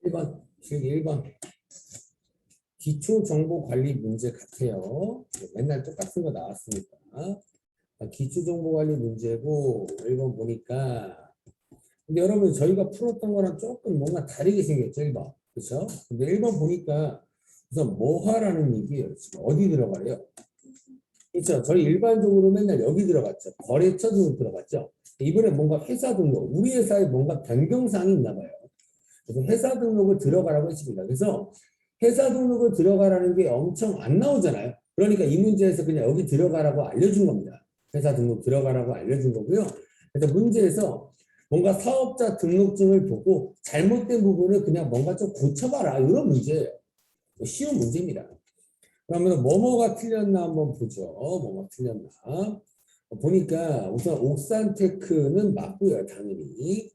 1번, 실기 1번. 기초정보관리 문제 같아요. 맨날 똑같은 거 나왔으니까. 기초정보관리 문제고 1번 보니까 근데 여러분 저희가 풀었던 거랑 조금 뭔가 다르게 생겼죠 1번. 그렇죠? 근데 1번 보니까 우선 뭐 하라는 얘기예요. 지금 어디 들어가래요? 그렇죠? 저희 일반적으로 맨날 여기 들어갔죠. 거래처 등록 들어갔죠. 이번에 뭔가 회사 등록, 우리 회사에 뭔가 변경사항이 있나 봐요. 그래서 회사 등록을 들어가라고 했습니다. 그래서 회사 등록을 들어가라는 게 엄청 안 나오잖아요. 그러니까 이 문제에서 그냥 여기 들어가라고 알려준 겁니다. 회사 등록 들어가라고 알려준 거고요. 그래서 문제에서 뭔가 사업자 등록증을 보고 잘못된 부분을 그냥 뭔가 좀 고쳐봐라. 이런 문제예요. 쉬운 문제입니다. 그러면 뭐뭐가 틀렸나 한번 보죠. 뭐뭐 틀렸나. 보니까 우선 옥산테크는 맞고요. 당연히.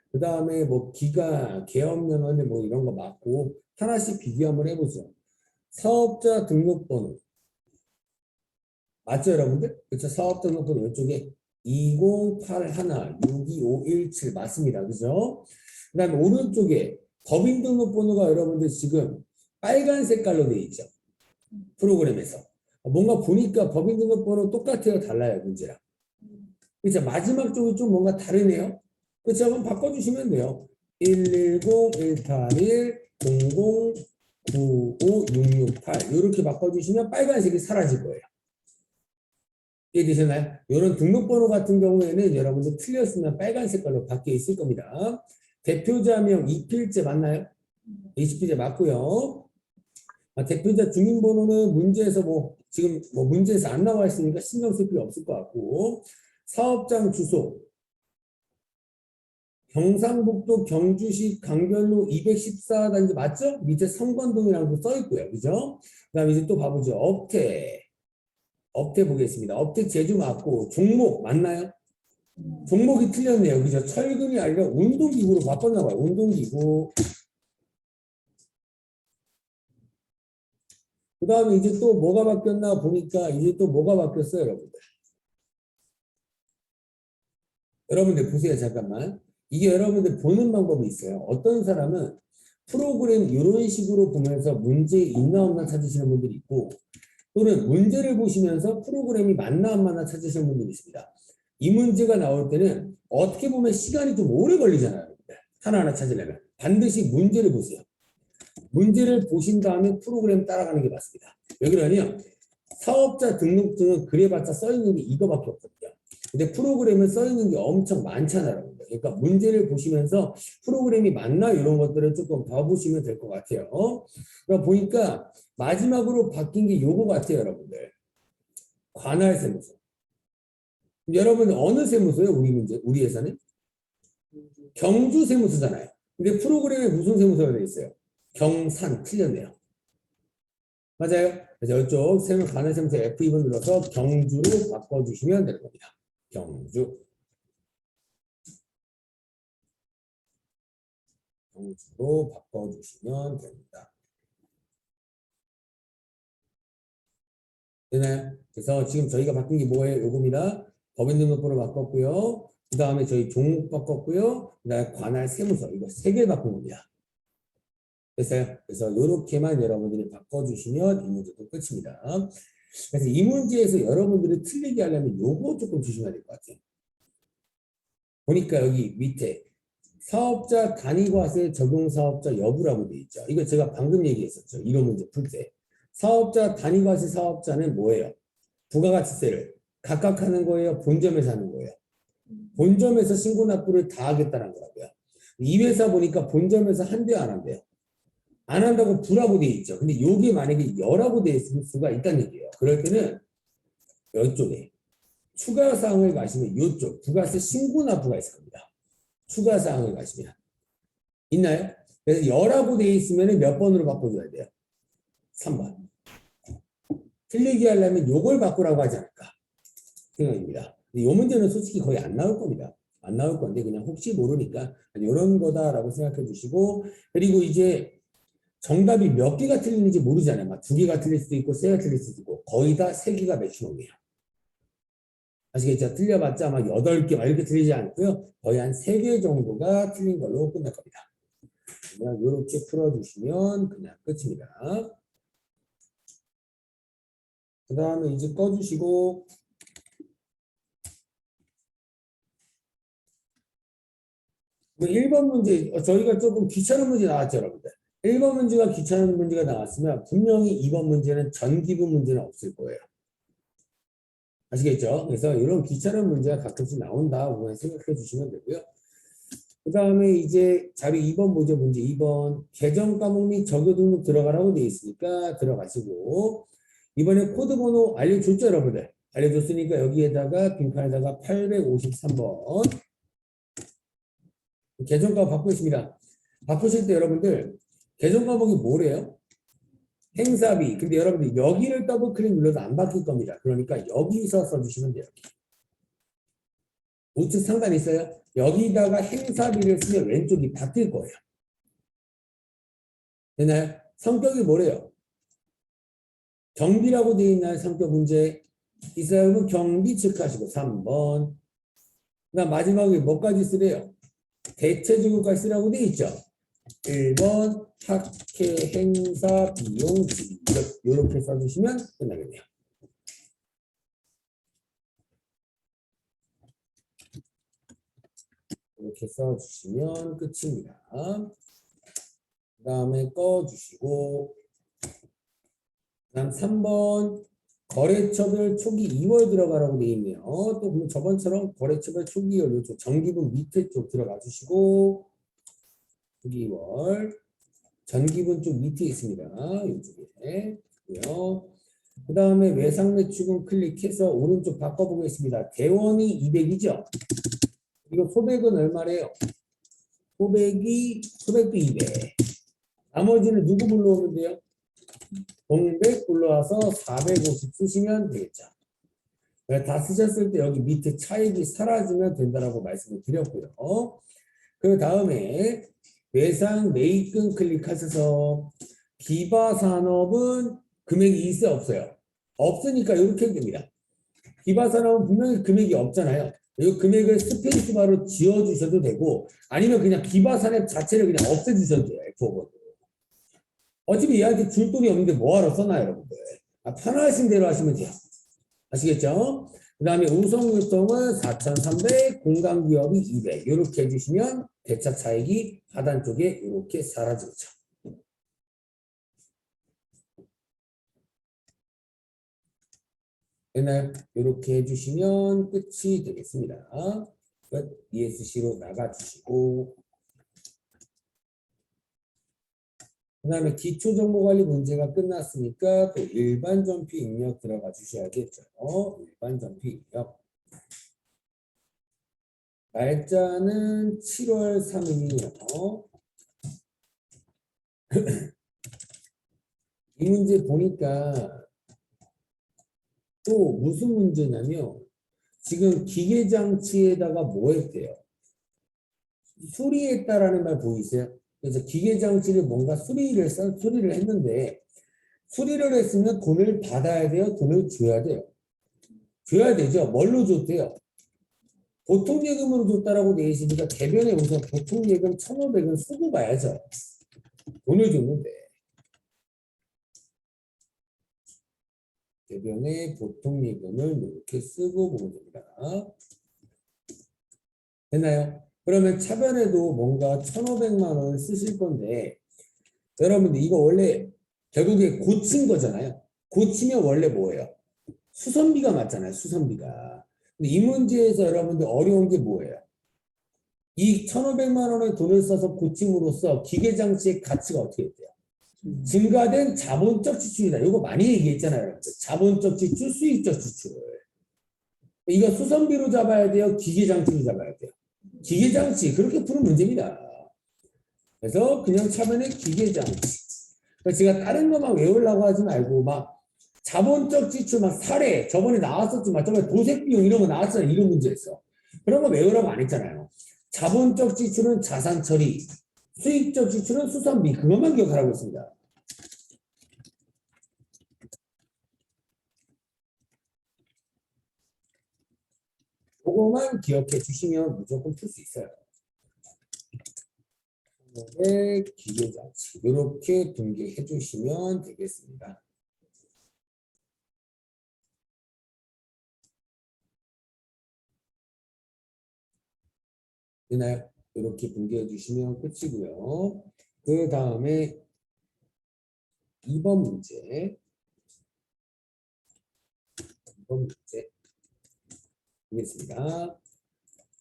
그 다음에 뭐 기가, 계엄면허 뭐 이런 거 맞고 하나씩 비교 한번 해보죠. 사업자 등록번호. 맞죠, 여러분들? 그렇죠? 사업자 등록번호 왼쪽에 2081-62517 맞습니다. 그죠? 그 다음에 오른쪽에 법인 등록번호가 여러분들 지금 빨간 색깔로 되어 있죠. 프로그램에서. 뭔가 보니까 법인 등록번호 똑같아요? 달라요? 문제랑. 그렇죠? 마지막 쪽이 좀 뭔가 다르네요. 그렇죠? 한번 바꿔주시면 돼요. 110-18-10-00-95-668 이렇게 바꿔주시면 빨간색이 사라질 거예요. 이해되셨나요? 이런 등록번호 같은 경우에는 여러분들 틀렸으면 빨간 색깔로 바뀌어 있을 겁니다. 대표자명 이필제 맞나요? 이필제 맞고요. 대표자 주민번호는 문제에서 지금 문제에서 안 나와 있으니까 신경 쓸 필요 없을 것 같고 사업장 주소 경상북도 경주시 강변로 214단지 맞죠? 밑에 성건동이라고 써 있고요. 그죠? 그 다음에 이제 또 봐보죠. 업태 보겠습니다. 업태 제주 맞고 종목 맞나요? 종목이 틀렸네요. 그죠? 철근이 아니라 운동기구로 바꿨나 봐요. 운동기구. 그 다음에 이제 또 뭐가 바뀌었나 보니까 이제 또 뭐가 바뀌었어요, 여러분들. 여러분들 보세요, 잠깐만. 이게 여러분들 보는 방법이 있어요. 어떤 사람은 프로그램 이런 식으로 보면서 문제 있나 없나 찾으시는 분들이 있고 또는 문제를 보시면서 프로그램이 맞나 안 맞나 찾으시는 분들이 있습니다. 이 문제가 나올 때는 어떻게 보면 시간이 좀 오래 걸리잖아요. 여러분들. 하나하나 찾으려면. 반드시 문제를 보세요. 문제를 보신 다음에 프로그램 따라가는 게 맞습니다. 왜 그러냐면 사업자 등록증은 그래봤자 써있는 게 이거밖에 없거든요. 근데 프로그램은 써있는 게 엄청 많잖아요. 그러니까 문제를 보시면서 프로그램이 맞나 이런 것들을 조금 더 보시면 될 것 같아요. 그러니까 보니까 마지막으로 바뀐 게 요거 같아요, 여러분들. 관할 세무서. 여러분 어느 세무서예요? 우리 회사는? 경주 세무서잖아요. 근데 프로그램에 무슨 세무서가 되어 있어요? 경산 틀렸네요. 맞아요? 그래서 이쪽 관할 세무서 F2번 눌러서 경주로 바꿔주시면 되는 겁니다. 경주로 바꿔주시면 됩니다. 되나요? 그래서 지금 저희가 바뀐 게 뭐예요? 요겁니다. 법인 등록번호 바꿨고요. 그 다음에 저희 종목 바꿨고요. 그 다음에 관할 세무서 이거 3개 바꾼 겁니다. 됐어요? 그래서 이렇게만 여러분들이 바꿔주시면 이 문제도 끝입니다. 그래서 이 문제에서 여러분들이 틀리게 하려면 요거 조금 주시면 될 것 같아요. 보니까 여기 밑에 사업자 단위과세 적용사업자 여부라고 되어 있죠. 이거 제가 방금 얘기했었죠. 이런 문제 풀 때. 사업자 단위과세 사업자는 뭐예요? 부가가치세를 각각 하는 거예요? 본점에서 하는 거예요? 본점에서 신고납부를 다 하겠다는 거라고요. 이 회사 보니까 본점에서 한대요, 안 한대요? 안 한다고 부라고 되어 있죠. 근데 이게 만약에 여라고 되어 있을 수가 있다는 얘기예요. 그럴 때는 이쪽에 추가 사항을 가시면 이쪽 부가세 신고납부가 있을 겁니다. 추가 사항을 가시면 있나요? 그래서 여라고 되어 있으면 몇 번으로 바꿔줘야 돼요? 3번. 틀리게 하려면 요걸 바꾸라고 하지 않을까 생각입니다. 이 문제는 솔직히 거의 안 나올 겁니다. 안 나올 건데 그냥 혹시 모르니까 이런 거다라고 생각해 주시고 그리고 이제 정답이 몇 개가 틀리는지 모르잖아요. 막 2개가 틀릴 수도 있고 3개가 틀릴 수도 있고 거의 다 3개가 맥시멈이에요. 아시겠죠? 틀려봤자 막 8개 막 이렇게 틀리지 않고요. 거의 한 3개 정도가 틀린 걸로 끝날 겁니다. 그냥 이렇게 풀어주시면 그냥 끝입니다. 그 다음에 이제 꺼주시고 1번 문제 저희가 조금 귀찮은 문제 나왔죠 여러분들. 1번 문제가 귀찮은 문제가 나왔으면 분명히 2번 문제는 전기분 문제는 없을 거예요. 아시겠죠? 그래서 이런 귀찮은 문제가 가끔씩 나온다고 생각해 주시면 되고요. 그 다음에 이제 자료 2번 보죠. 문제 2번 계정 과목 및 적요 등록 들어가라고 되어 있으니까 들어가시고 이번에 코드 번호 알려줬죠 여러분들. 알려줬으니까 여기에다가 빈칸에다가 853번 계정 과목 바꾸고 있습니다. 바꾸실 때 여러분들 계정 과목이 뭐래요? 행사비. 근데 여러분들 여기를 더블 클릭 눌러도 안 바뀔 겁니다. 그러니까 여기서 써주시면 돼요. 우측 상단에 있어요. 여기다가 행사비를 쓰면 왼쪽이 바뀔 거예요. 되나요? 성격이 뭐래요? 경비라고 되어 있나요? 성격 문제. 있어요. 여러분 경비 체크하시고 3번. 그다음 마지막에 뭐까지 쓰래요? 대체적용까지 쓰라고 되어 있죠. 1번 학회 행사 비용 이렇게 써주시면 끝나겠네요. 이렇게 써주시면 끝입니다. 그 다음에 꺼주시고 그다음 3번 거래처별 초기 2월 들어가라고 되어 있네요. 또 그럼 저번처럼 거래처별 초기 2월 이쪽 전기분 밑에 쪽 들어가 주시고 초기 2월 전기분 쪽 밑에 있습니다. 이쪽에 있고요. 그 다음에 외상매출금 클릭해서 오른쪽 바꿔보겠습니다. 대원이 200이죠. 이거 소백은 얼마래요? 소백도 200. 나머지는 누구 불러오면 돼요? 공백 불러와서 450 쓰시면 되겠죠. 다 쓰셨을 때 여기 밑에 차익이 사라지면 된다라고 말씀을 드렸고요. 그 다음에 외상 매입금 클릭하셔서 비바산업은 금액이 있어요 없어요? 없으니까 이렇게 하면 됩니다. 비바산업은 분명히 금액이 없잖아요. 이 금액을 스페이스바로 지워주셔도 되고 아니면 그냥 비바산업 자체를 그냥 없애주셔도 돼요. F5번. 어차피 얘한테 줄 돈이 없는데 뭐하러 써놔요 여러분들. 편하신 대로 하시면 돼요. 아시겠죠? 그 다음에 우성유통은 4,300, 공간기업이 200 이렇게 해주시면 대차 차익이 하단 쪽에 이렇게 사라지죠. 됐나요? 이렇게 해주시면 끝이 되겠습니다. 끝. ESC로 나가주시고 그 다음에 기초정보관리 문제가 끝났으니까 또 일반전피 입력 들어가 주셔야겠죠. 일반전피 입력. 날짜는 7월 3일이요. 이 문제 보니까 또 무슨 문제냐면 지금 기계장치에다가 뭐 했대요? 수리했다라는 말 보이세요? 그래서 기계장치를 뭔가 수리를 했는데 수리를 했으면 돈을 받아야 돼요? 돈을 줘야 돼요? 줘야 되죠. 뭘로 줬대요? 보통예금으로 줬다라고 되어 있으니까 대변에 우선 보통예금 1,500은 쓰고 가야죠. 돈을 줬는데 대변에 보통예금을 이렇게 쓰고 보면 됩니다. 됐나요? 그러면 차변에도 뭔가 1,500만 원을 쓰실 건데 여러분들 이거 원래 결국에 고친 거잖아요. 고치면 원래 뭐예요? 수선비가 맞잖아요. 수선비가. 근데 이 문제에서 여러분들 어려운 게 뭐예요? 이 1,500만 원의 돈을 써서 고침으로써 기계장치의 가치가 어떻게 돼요? 증가된 자본적 지출이다. 이거 많이 얘기했잖아요. 여러분들. 자본적 지출, 수익적 지출. 이거 수선비로 잡아야 돼요? 기계장치로 잡아야 돼요? 기계장치. 그렇게 푸는 문제입니다. 그래서 그냥 차면에 기계장치. 그래서 제가 다른 것만 외우려고 하지 말고 막 자본적 지출 막 사례 저번에 나왔었지만 저번에 도색비용 이런 거 나왔잖아요. 이런 문제에서. 그런 거 외우라고 안 했잖아요. 자본적 지출은 자산 처리, 수익적 지출은 수선비. 그것만 기억하라고 했습니다. 그거만 기억해 주시면 무조건 풀 수 있어요. 기계장치 이렇게 분개해 주시면 되겠습니다. 되나요? 이렇게 분개해 주시면 끝이고요. 그 다음에 2번 문제. 2번 문제 보겠습니다.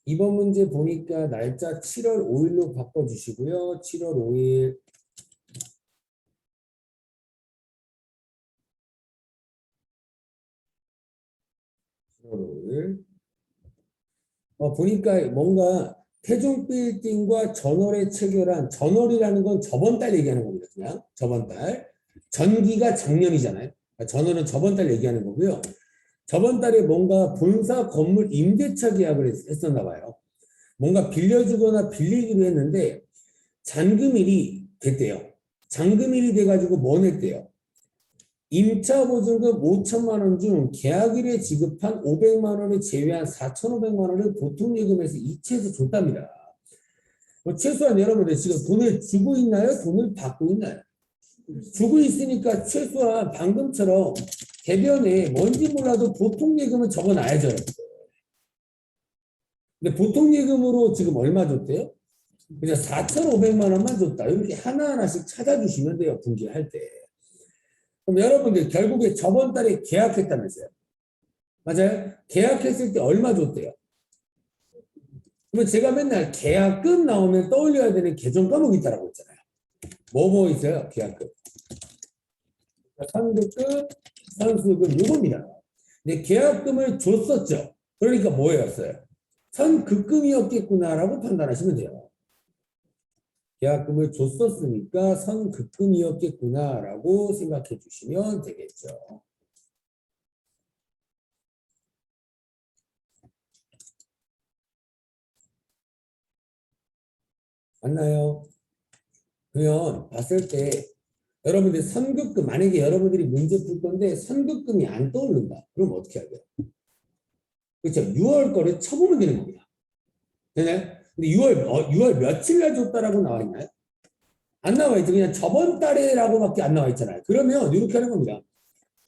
2번 문제 보니까 날짜 7월 5일로 바꿔주시고요. 7월 5일 보니까 뭔가 태종 빌딩과 전월에 체결한 전월이라는 건 저번 달 얘기하는 겁니다. 그냥 저번 달. 전기가 작년이잖아요. 전월은 저번 달 얘기하는 거고요. 저번 달에 뭔가 본사 건물 임대차 계약을 했었나 봐요. 뭔가 빌려주거나 빌리기로 했는데 잔금일이 됐대요. 잔금일이 돼가지고 뭐 냈대요? 임차 보증금 5천만 원 중 계약일에 지급한 500만 원을 제외한 4,500만 원을 보통예금에서 이체해서 줬답니다. 최소한 여러분들 지금 돈을 주고 있나요? 돈을 받고 있나요? 주고 있으니까 최소한 방금처럼 대변에 뭔지 몰라도 보통예금은 적어놔야죠. 근데 보통예금으로 지금 얼마 줬대요? 그냥 4,500만 원만 줬다. 이렇게 하나하나씩 찾아주시면 돼요. 분기할 때. 그럼 여러분들 결국에 저번 달에 계약했다면서요. 맞아요? 계약했을 때 얼마 줬대요? 그러면 제가 맨날 계약금 나오면 떠올려야 되는 계정 과목이 있다고 했잖아요. 뭐 있어요? 계약금. 선급금, 선수금 요겁니다. 근데 계약금을 줬었죠. 그러니까 뭐였어요? 선급금이었겠구나라고 판단하시면 돼요. 계약금을 줬었으니까 선급금이었겠구나라고 생각해 주시면 되겠죠. 맞나요? 그러면 봤을 때 여러분들 선급금 만약에 여러분들이 문제 풀 건데 선급금이 안 떠오른다. 그럼 어떻게 해야 돼요? 그렇죠. 6월 거를 쳐보면 되는 겁니다. 되나요? 근데 6월 며칠 날 줬다라고 나와 있나요? 안 나와 있죠. 그냥 저번 달에라고밖에 안 나와 있잖아요. 그러면 이렇게 하는 겁니다.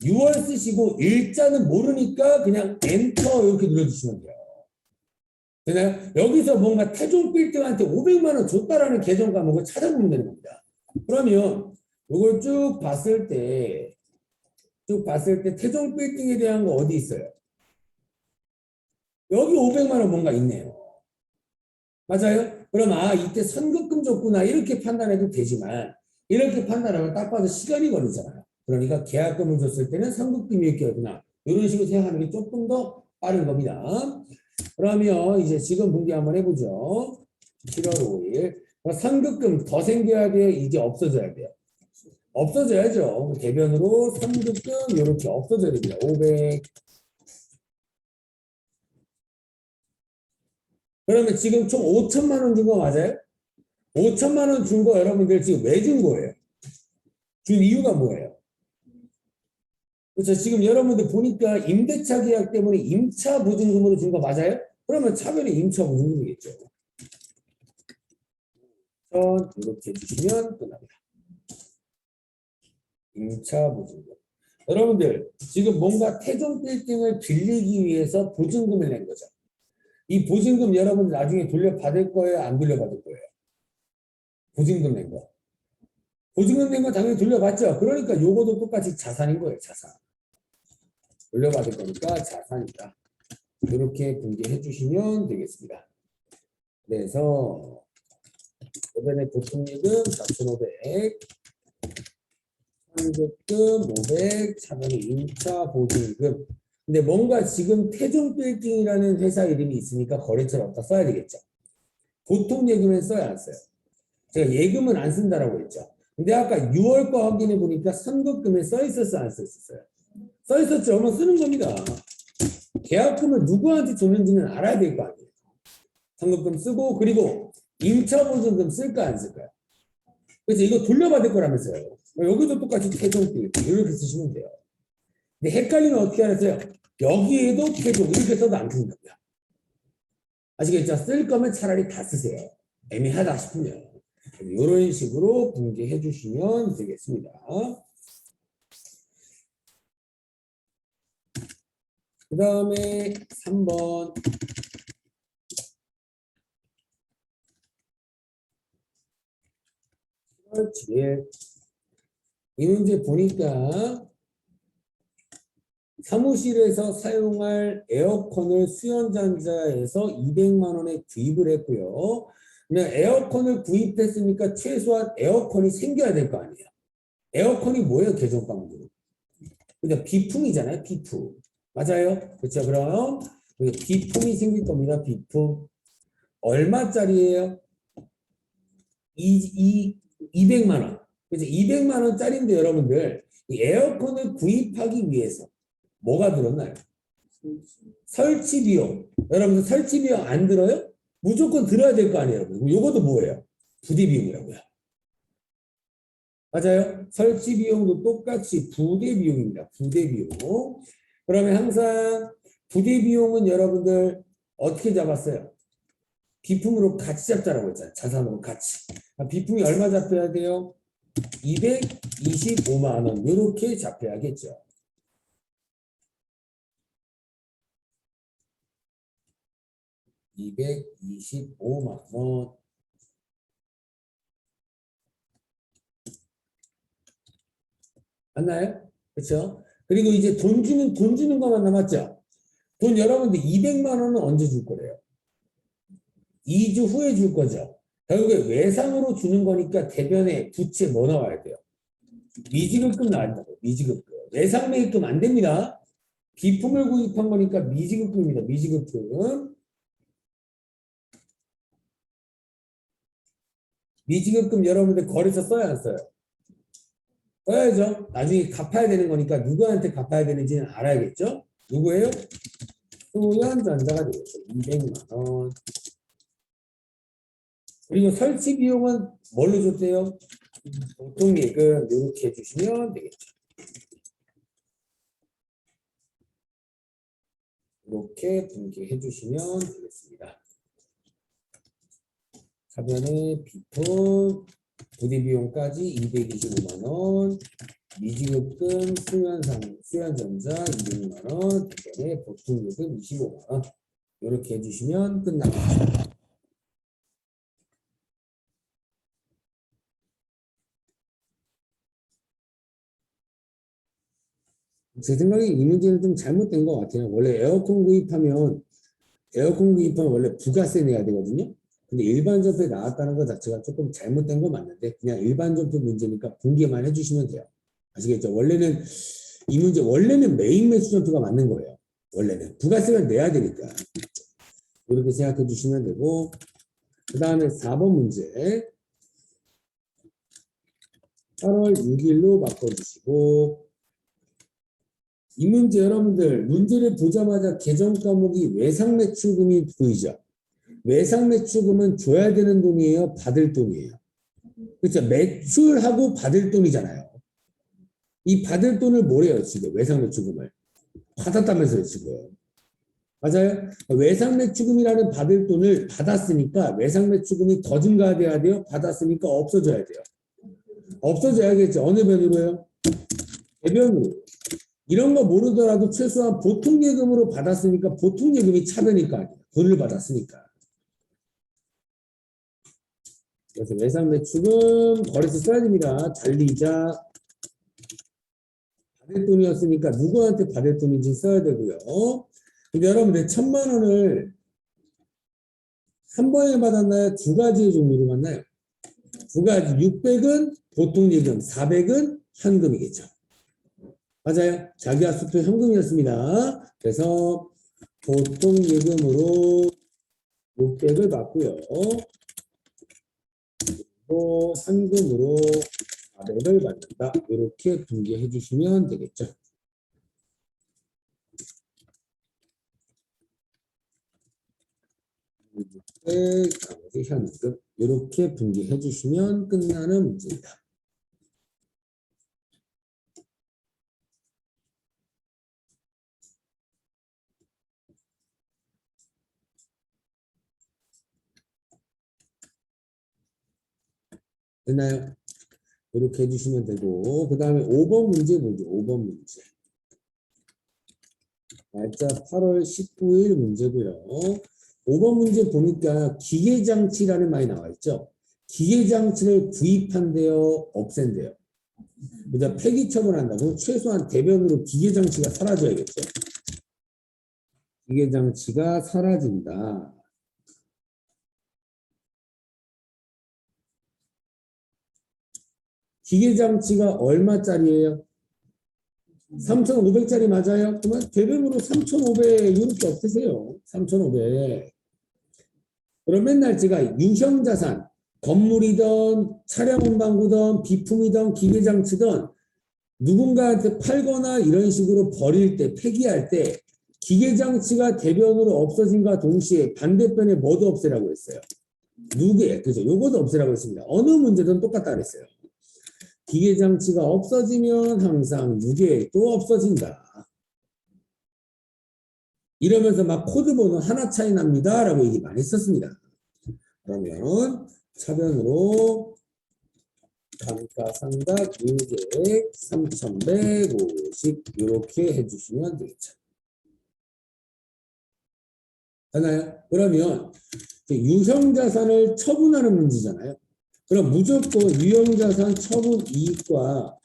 6월 쓰시고 일자는 모르니까 그냥 엔터 이렇게 눌러주시면 돼요. 되나요? 여기서 뭔가 태종 빌딩한테 500만 원 줬다라는 계정 과목을 찾아보면 되는 겁니다. 그러면 이걸 쭉 봤을 때 태종 빌딩에 대한 거 어디 있어요? 여기 500만 원 뭔가 있네요. 맞아요? 그럼 이때 선급금 줬구나 이렇게 판단해도 되지만 이렇게 판단하면 딱 봐도 시간이 걸리잖아요. 그러니까 계약금을 줬을 때는 선급금이었구나 이런 식으로 생각하는 게 조금 더 빠른 겁니다. 그러면 이제 지금 분기 한번 해보죠. 7월 5일 선급금 더 생겨야 돼요? 이제 없어져야 돼요? 없어져야죠. 대변으로 선급금 이렇게 없어져야 됩니다. 500. 그러면 지금 총 5천만 원 준 거 맞아요? 5천만 원 준 거 여러분들 지금 왜 준 거예요? 준 이유가 뭐예요? 그렇죠. 지금 여러분들 보니까 임대차 계약 때문에 임차 보증금으로 준 거 맞아요? 그러면 차별이 임차 보증금이겠죠. 이렇게 해주시면 끝납니다. 임차 보증금. 여러분들 지금 뭔가 태종 빌딩을 빌리기 위해서 보증금을 낸 거죠. 이 보증금 여러분들 나중에 돌려받을 거예요? 안 돌려받을 거예요? 보증금 낸 거. 보증금 낸 거 당연히 돌려받죠. 그러니까 요거도 똑같이 자산인 거예요. 자산. 돌려받을 거니까 자산이다. 이렇게 분개해 주시면 되겠습니다. 그래서 이번에 보통예금 4,500, 상급금 500, 차변의 임차 보증금. 근데 뭔가 지금 태종빌딩이라는 회사 이름이 있으니까 거래처를 어디다 써야 되겠죠. 보통 예금은 써야 안 써요. 제가 예금은 안 쓴다라고 했죠. 근데 아까 6월 거 확인해 보니까 선급금에 써 있었어 안 써 있었어요? 써 있었죠. 그러면 쓰는 겁니다. 계약금을 누구한테 줬는지는 알아야 될 거 아니에요. 선급금 쓰고 그리고 임차보증금 쓸까 안 쓸까요? 그래서 이거 돌려받을 거라면서요. 여기도 똑같이 태종빌딩 이렇게 쓰시면 돼요. 근데 헷갈리면 어떻게 하세요? 여기에도 태종 이렇게 써도 안 됩니다. 아시겠죠? 쓸 거면 차라리 다 쓰세요. 애매하다 싶으면. 이런 식으로 분개해 주시면 되겠습니다. 그 다음에 3번. 그렇지. 이 문제 보니까 사무실에서 사용할 에어컨을 수연전자에서 200만 원에 구입을 했고요. 그냥 에어컨을 구입했으니까 최소한 에어컨이 생겨야 될 거 아니에요. 에어컨이 뭐예요? 개정방문. 그냥 비품이잖아요. 비품. 맞아요? 그렇죠. 그럼 비품이 생길 겁니다. 비품. 얼마짜리예요? 200만 원. 그래서 200만 원짜리인데 여러분들 이 에어컨을 구입하기 위해서 뭐가 들었나요? 설치 비용. 여러분들 설치 비용 안 들어요? 무조건 들어야 될 거 아니에요. 그럼 요것도 뭐예요? 부대 비용이라고요. 맞아요? 설치 비용도 똑같이 부대 비용입니다. 부대 비용. 그러면 항상 부대 비용은 여러분들 어떻게 잡았어요? 비품으로 같이 잡자라고 했잖아요. 자산으로 같이. 비품이 얼마 잡혀야 돼요? 225만 원. 이렇게 잡혀야겠죠. $225만. 맞나요? 그렇죠? 그리고 이제 돈 주는 것만 남았죠? 돈 여러분들 200만 원은 언제 줄 거래요? 2주 후에 줄 거죠. 결국에 외상으로 주는 거니까 대변에 부채 뭐 나와야 돼요? 미지급금 나와야 된다고. 미지급금. 외상 매입금 안 됩니다. 비품을 구입한 거니까 미지급금입니다. 미지급금. 미지급금 여러분들 거래서 써야 안 써요? 써야죠. 나중에 갚아야 되는 거니까 누구한테 갚아야 되는지는 알아야겠죠? 누구예요? 수연전자가 되겠죠. 200만 원. 그리고 설치 비용은 뭘로 줬대요? 보통 예금 이렇게 해주시면 되겠죠. 이렇게 분개해 주시면 되겠습니다. 사변의 비품, 부대 비용까지 225만 원, 미지급금 수연전자 200만 원, 그다음에 보통 요금 25만 원. 이렇게 해주시면 끝납니다. 제 생각에 이 문제는 좀 잘못된 것 같아요. 원래 에어컨 구입하면 원래 부가세 내야 되거든요. 근데 일반 전표에 나왔다는 것 자체가 조금 잘못된 거 맞는데 그냥 일반 전표 문제니까 분개만 해주시면 돼요. 아시겠죠? 이 문제 원래는 메인 매수 전표가 맞는 거예요. 원래는 부가세를 내야 되니까 이렇게 생각해 주시면 되고 그 다음에 4번 문제 8월 6일로 바꿔주시고 이 문제 여러분들 문제를 보자마자 개정 과목이 외상 매출금이 보이죠? 외상 매출금은 줘야 되는 돈이에요? 받을 돈이에요? 그렇죠? 매출하고 받을 돈이잖아요. 이 받을 돈을 뭐래요 지금 외상 매출금을? 받았다면서요 지금. 맞아요? 외상 매출금이라는 받을 돈을 받았으니까 외상 매출금이 더 증가돼야 돼요? 받았으니까 없어져야 돼요? 없어져야겠죠. 어느 변으로요? 대변으로. 이런 거 모르더라도 최소한 보통 예금으로 받았으니까 보통 예금이 차변일까 돈을 받았으니까. 그래서 외상 매출금 거래소 써야 됩니다. 잔리이자 받을 돈이었으니까 누구한테 받을 돈인지 써야 되고요. 근데 여러분들 1,000만 원을 한 번에 받았나요? 두 가지의 종류로 받나요? 두 가지. 600은 보통 예금, 400은 현금이겠죠. 맞아요. 자기와수표 현금이었습니다. 그래서 보통 예금으로 600을 받고요. 또 현금으로 400을 받는다. 이렇게 분개해 주시면 되겠죠. 600, 나머지 현금. 이렇게 분개해 주시면 끝나는 문제입니다. 됐나요? 이렇게 해주시면 되고, 그 다음에 5번 문제 보죠. 5번 문제. 날짜 8월 19일 문제고요. 5번 문제 보니까 기계장치라는 말이 나와 있죠. 기계장치를 구입한대요, 없앤대요. 그죠? 폐기 처분한다. 그럼 최소한 대변으로 기계장치가 사라져야겠죠. 기계장치가 사라진다. 기계장치가 얼마짜리예요? 3,500짜리 맞아요? 그러면 대변으로 3,500 이렇게 없으세요. 3,500. 그럼 맨날 제가 유형자산, 건물이든 차량 운반구든 비품이든 기계장치든 누군가한테 팔거나 이런 식으로 버릴 때, 폐기할 때 기계장치가 대변으로 없어진과 동시에 반대편에 뭐도 없애라고 했어요. 누게, 그죠? 요것도 없애라고 했습니다. 어느 문제든 똑같다 그랬어요. 기계장치가 없어지면 항상 무게도 없어진다. 이러면서 막 코드번호 하나 차이 납니다. 라고 얘기 많이 했었습니다. 그러면 차변으로 감가상각 유계액 3,150 이렇게 해주시면 되겠죠. 되나요? 그러면 유형자산을 처분하는 문제잖아요. 그럼 무조건 유형자산 처분 이익과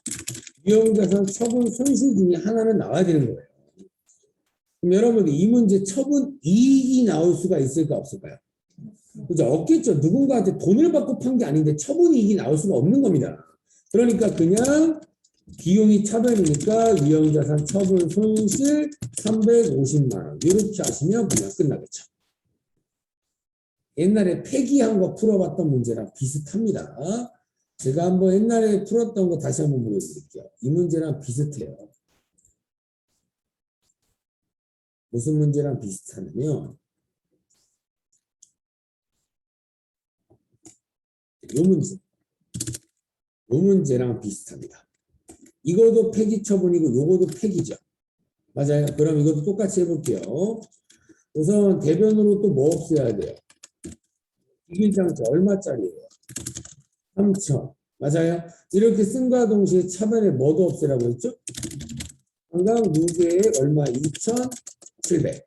유형자산 처분 손실 중에 하나는 나와야 되는 거예요. 그럼 여러분 이 문제 처분 이익이 나올 수가 있을까 없을까요? 그죠? 없겠죠. 누군가한테 돈을 받고 판 게 아닌데 처분 이익이 나올 수가 없는 겁니다. 그러니까 그냥 비용이 차변이니까 유형자산 처분 손실 350만 원 이렇게 하시면 그냥 끝나겠죠. 옛날에 폐기한 거 풀어봤던 문제랑 비슷합니다. 제가 한번 옛날에 풀었던 거 다시 한번 보여드릴게요. 이 문제랑 비슷해요. 무슨 문제랑 비슷하냐면 요 문제랑 비슷합니다. 이것도 폐기 처분이고 요것도 폐기죠. 맞아요. 그럼 이것도 똑같이 해볼게요. 우선 대변으로 또 뭐 없애야 돼요? 기계장치 얼마짜리예요? 3,000. 맞아요. 이렇게 쓴과 동시에 차변에 뭐도 없애라고 했죠? 한강 무게에 얼마? 2,700.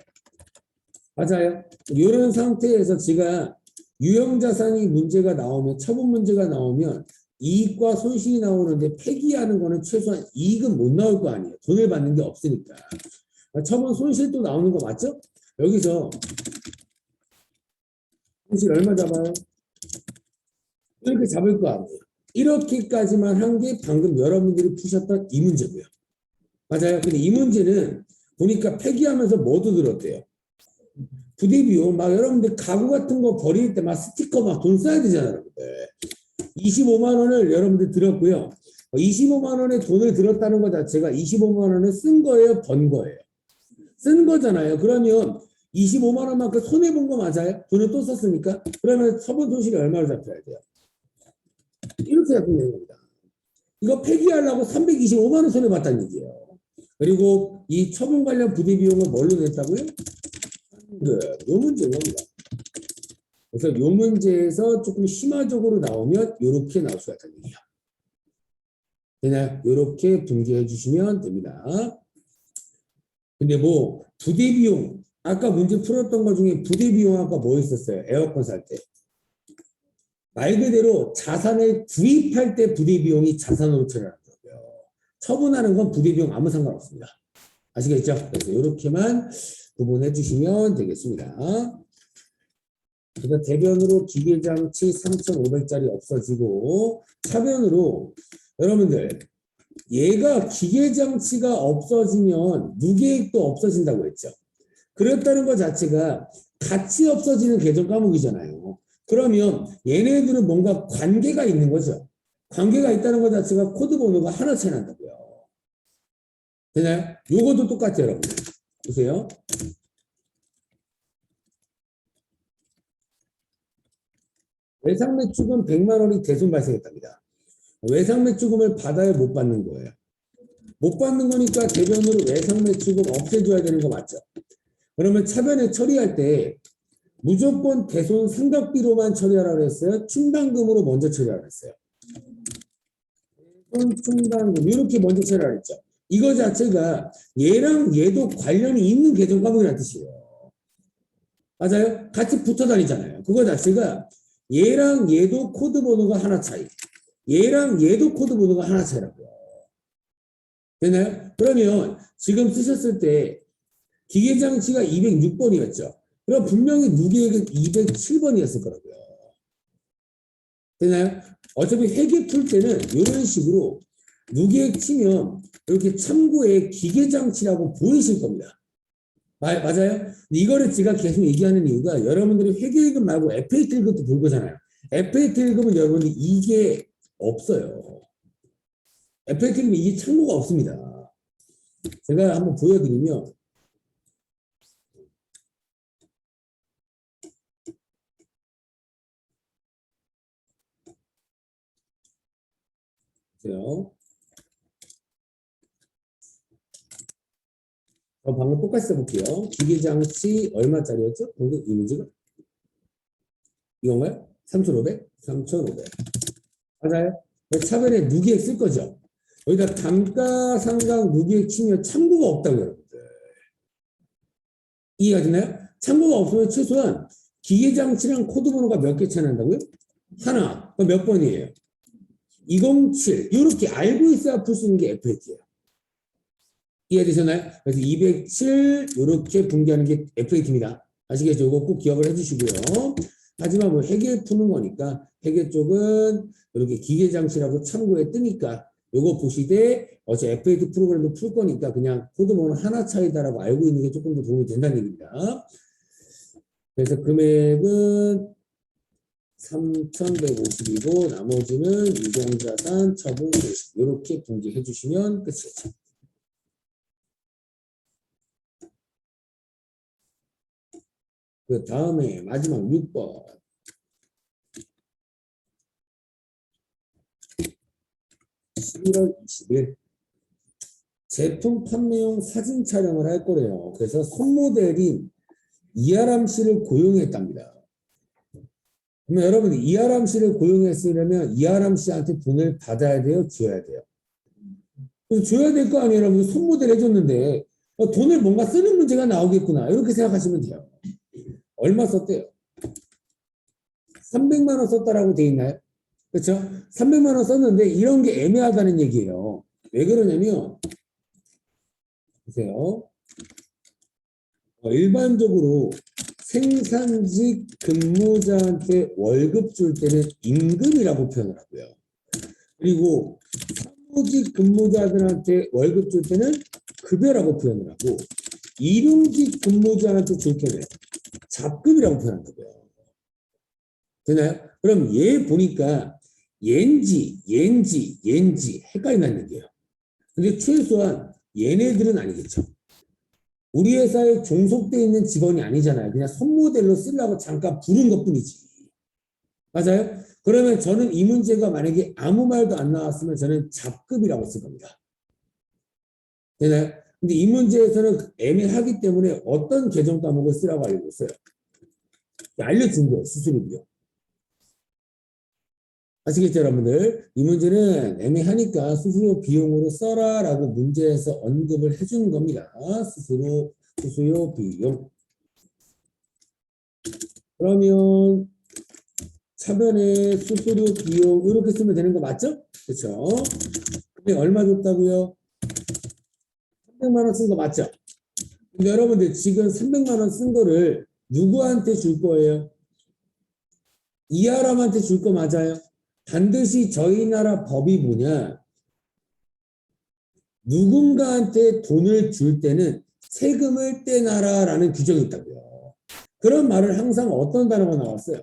맞아요. 이런 상태에서 제가 유형자산이 문제가 나오면, 처분 문제가 나오면 이익과 손실이 나오는데 폐기하는 거는 최소한 이익은 못 나올 거 아니에요. 돈을 받는 게 없으니까. 처분 손실도 나오는 거 맞죠? 여기서 손실 얼마 잡아요? 이렇게 잡을 거 아니에요. 이렇게까지만 한 게 방금 여러분들이 푸셨던 이 문제고요. 맞아요. 근데 이 문제는 보니까 폐기하면서 뭐도 들었대요. 부대비용, 막 여러분들 가구 같은 거 버릴 때 막 스티커 막 돈 써야 되잖아요. 여러분들. 25만 원을 여러분들 들었고요. 25만 원의 돈을 들었다는 거 자체가 25만 원을 쓴 거예요, 번 거예요? 쓴 거잖아요. 그러면 25만 원만큼 손해본 거 맞아요? 돈을 또 썼으니까? 그러면 처분 손실이 얼마로 잡혀야 돼요? 이렇게 잡히는 겁니다. 이거 폐기하려고 325만 원 손해봤다는 얘기예요. 그리고 이 처분 관련 부대 비용을 뭘로 냈다고요? 요 문제인 겁니다. 그래서 요 문제에서 조금 심화적으로 나오면 이렇게 나올 수가 있다는 얘기예요. 되나요? 이렇게 분개해 주시면 됩니다. 근데 뭐 부대 비용, 아까 문제 풀었던 것 중에 부대 비용 아까 뭐 있었어요? 에어컨 살 때. 말 그대로 자산을 구입할 때 부대 비용이 자산으로 처리하는 거고요. 처분하는 건 부대 비용 아무 상관없습니다. 아시겠죠? 그래서 이렇게만 구분해 주시면 되겠습니다. 그래서 대변으로 기계장치 3,500짜리 없어지고 차변으로 여러분들 얘가 기계장치가 없어지면 무계획도 없어진다고 했죠. 그랬다는 것 자체가 같이 없어지는 계정 과목이잖아요. 그러면 얘네들은 뭔가 관계가 있는 거죠. 관계가 있다는 것 자체가 코드 번호가 하나 차이 난다고요. 되나요? 요것도 똑같아요, 여러분. 보세요. 외상매출금 100만 원이 대손 발생했답니다. 외상매출금을 받아야 못 받는 거예요. 못 받는 거니까 대변으로 외상매출금 없애줘야 되는 거 맞죠? 그러면 차변에 처리할 때 무조건 대손 생각비로만 처리하라고 했어요? 충당금으로 먼저 처리하라고 했어요? 총담금 이렇게 먼저 처리를 했죠. 이거 자체가 얘랑 얘도 관련이 있는 계정 과목이라는 뜻이에요. 맞아요? 같이 붙어 다니잖아요. 그거 자체가 얘랑 얘도 코드 번호가 하나 차이. 얘랑 얘도 코드 번호가 하나 차이라고요. 되나요? 그러면 지금 쓰셨을 때 기계장치가 206번이었죠. 그럼 분명히 누계액은 207번이었을 거라고요. 되나요? 어차피 회계 풀 때는 이런 식으로 누계액 치면 이렇게 참고에 기계장치라고 보이실 겁니다. 맞아요? 이거를 제가 계속 얘기하는 이유가 여러분들이 회계일금 말고 FAT 1급도 볼 거잖아요. FAT 1급은 여러분들이 이게 없어요. FAT 1급은 이게 참고가 없습니다. 제가 한번 보여드리면 보세요. 방금 똑같이 써볼게요. 기계장치 얼마짜리였죠? 방금 이 문제가? 이건가요? 3,500? 3,500. 맞아요? 차변에 누계액 쓸 거죠? 여기다 감가상각 누계액 치면 참고가 없다고요, 여러분들. 이해가 되나요? 참고가 없으면 최소한 기계장치랑 코드 번호가 몇 개 차이 난다고요? 하나. 그럼 몇 번이에요? 207. 이렇게 알고 있어야 풀 수 있는 게 FAT예요. 이해되셨나요? 그래서 207 이렇게 분기하는 게 FAT입니다. 아시겠죠? 이거 꼭 기억을 해주시고요. 하지만 뭐 회계 푸는 거니까 회계 쪽은 이렇게 기계장치라고 참고에 뜨니까 요거 보시되 어제 FAT 프로그램도 풀 거니까 그냥 코드 번호 하나 차이다라고 알고 있는 게 조금 더 도움이 된다는 얘기입니다. 그래서 금액은 3,150이고 나머지는 유동자산 처분 소식 이렇게 분기해 주시면 끝이겠죠. 그 다음에 마지막 6번. 11월 20일 제품 판매용 사진 촬영을 할 거래요. 그래서 손모델인 이하람 씨를 고용했답니다. 그러면 여러분들 이하람 씨를 고용했으려면 이하람 씨한테 돈을 받아야 돼요? 줘야 돼요? 그래서 줘야 될 거 아니에요. 여러분들 손모델 해줬는데 돈을 뭔가 쓰는 문제가 나오겠구나. 이렇게 생각하시면 돼요. 얼마 썼대요? 300만 원 썼다라고 돼 있나요? 그렇죠? 300만 원 썼는데 이런 게 애매하다는 얘기예요. 왜 그러냐면 보세요. 일반적으로 생산직 근무자한테 월급 줄 때는 임금이라고 표현을 하고요. 그리고 사무직 근무자들한테 월급 줄 때는 급여라고 표현을 하고 일용직 근무자한테 줄 때는 잡급이라고 표현한다고요. 되나요? 그럼 얘 보니까 옌지 헷갈린다는 얘기예요. 근데 최소한 얘네들은 아니겠죠. 우리 회사에 종속돼 있는 직원이 아니잖아요. 그냥 손모델로 쓰려고 잠깐 부른 것뿐이지. 맞아요? 그러면 저는 이 문제가 만약에 아무 말도 안 나왔으면 저는 잡급이라고 쓸 겁니다. 되나요? 근데 이 문제에서는 애매하기 때문에 어떤 계정 과목을 쓰라고 알려고 있어요. 알려준 거예요. 수수료비요. 아시겠죠, 여러분들? 이 문제는 애매하니까 수수료 비용으로 써라 라고 문제에서 언급을 해주는 겁니다. 수수료 비용. 그러면 차변에 수수료 비용 이렇게 쓰면 되는 거 맞죠? 그렇죠? 근데 얼마 줬다고요? 300만 원 쓴 거 맞죠? 근데 여러분들 지금 300만 원 쓴 거를 누구한테 줄 거예요? 이하람한테 줄 거 맞아요? 반드시 저희 나라 법이 뭐냐? 누군가한테 돈을 줄 때는 세금을 떼놔라라는 규정이 있다고요. 그런 말을 항상 어떤 단어가 나왔어요?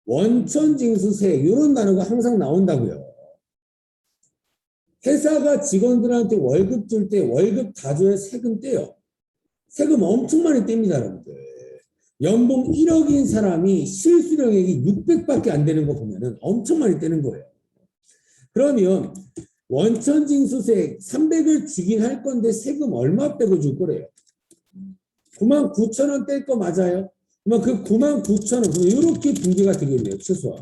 원천징수세 이런 단어가 항상 나온다고요. 회사가 직원들한테 월급 줄 때 월급 다 줘야 세금 떼요. 세금 엄청 많이 뗍니다, 여러분들. 연봉 1억인 사람이 실수령액이 600밖에 안 되는 거 보면은 엄청 많이 떼는 거예요. 그러면 원천징수세 300을 주긴 할 건데 세금 얼마 빼고 줄 거래요? 99,000원 뗄 거 맞아요? 그러면 그 99,000원 이렇게 분기가 되겠네요, 최소한.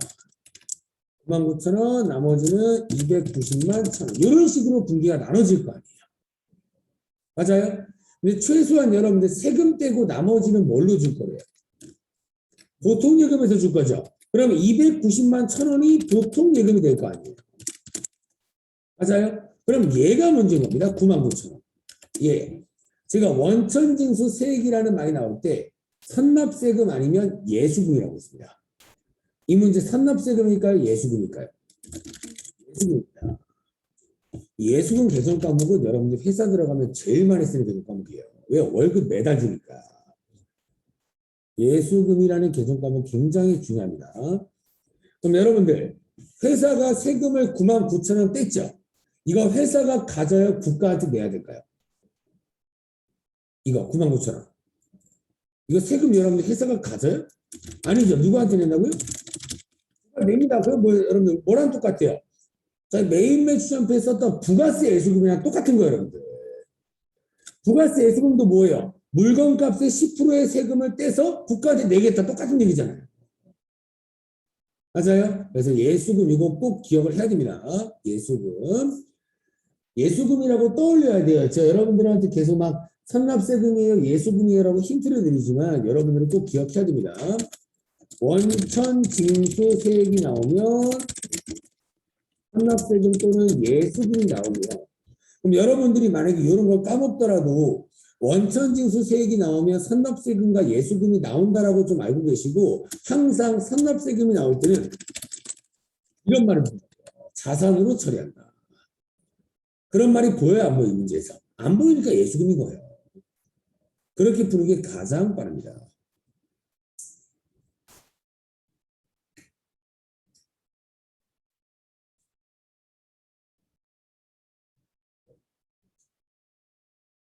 99,000원, 나머지는 290만 1,000원. 이런 식으로 분기가 나눠질 거 아니에요. 맞아요? 근데 최소한 여러분들 세금 떼고 나머지는 뭘로 줄 거예요? 보통 예금에서 줄 거죠. 그럼 290만 1,000원이 보통 예금이 될 거 아니에요. 맞아요? 그럼 얘가 문제인 겁니다. 99,000원. 예. 제가 원천징수 세액이라는 말이 나올 때 선납세금 아니면 예수금이라고 했습니다. 이 문제 선납세금일까요? 예수금일까요? 예수금입니다. 예수금 개정 과목은 여러분들 회사 들어가면 제일 많이 쓰는 개정 과목이에요. 왜? 월급 매달 주니까. 예수금이라는 개정 과목 굉장히 중요합니다. 그럼 여러분들 회사가 세금을 99,000원 뗐죠? 이거 회사가 가져야 국가한테 내야 될까요? 이거 99,000원. 이거 세금 여러분들 회사가 가져요? 아니죠. 누구한테 낸다고요? 냅니다. 그럼 뭐 여러분들 뭐랑 똑같아요? 자, 메인 매출점표에 썼던 부가세 예수금이랑 똑같은 거예요, 여러분들. 부가세 예수금도 뭐예요? 물건값의 10%의 세금을 떼서 국가한테 내겠다. 똑같은 얘기잖아요. 맞아요? 그래서 예수금 이거 꼭 기억을 해야 됩니다. 예수금. 예수금이라고 떠올려야 돼요. 제가 여러분들한테 계속 막 선납세금이에요, 예수금이에요라고 힌트를 드리지만 여러분들은 꼭 기억해야 됩니다. 원천징수세액이 나오면 선납세금 또는 예수금이 나오고요. 그럼 여러분들이 만약에 이런 걸 까먹더라도 원천징수세액이 나오면 선납세금과 예수금이 나온다라고 좀 알고 계시고 항상 선납세금이 나올 때는 이런 말을 합니다. 자산으로 처리한다. 그런 말이 보여요, 안 보여요? 이 문제에서. 안 보이니까 예수금인 거예요. 그렇게 푸는 게 가장 빠릅니다.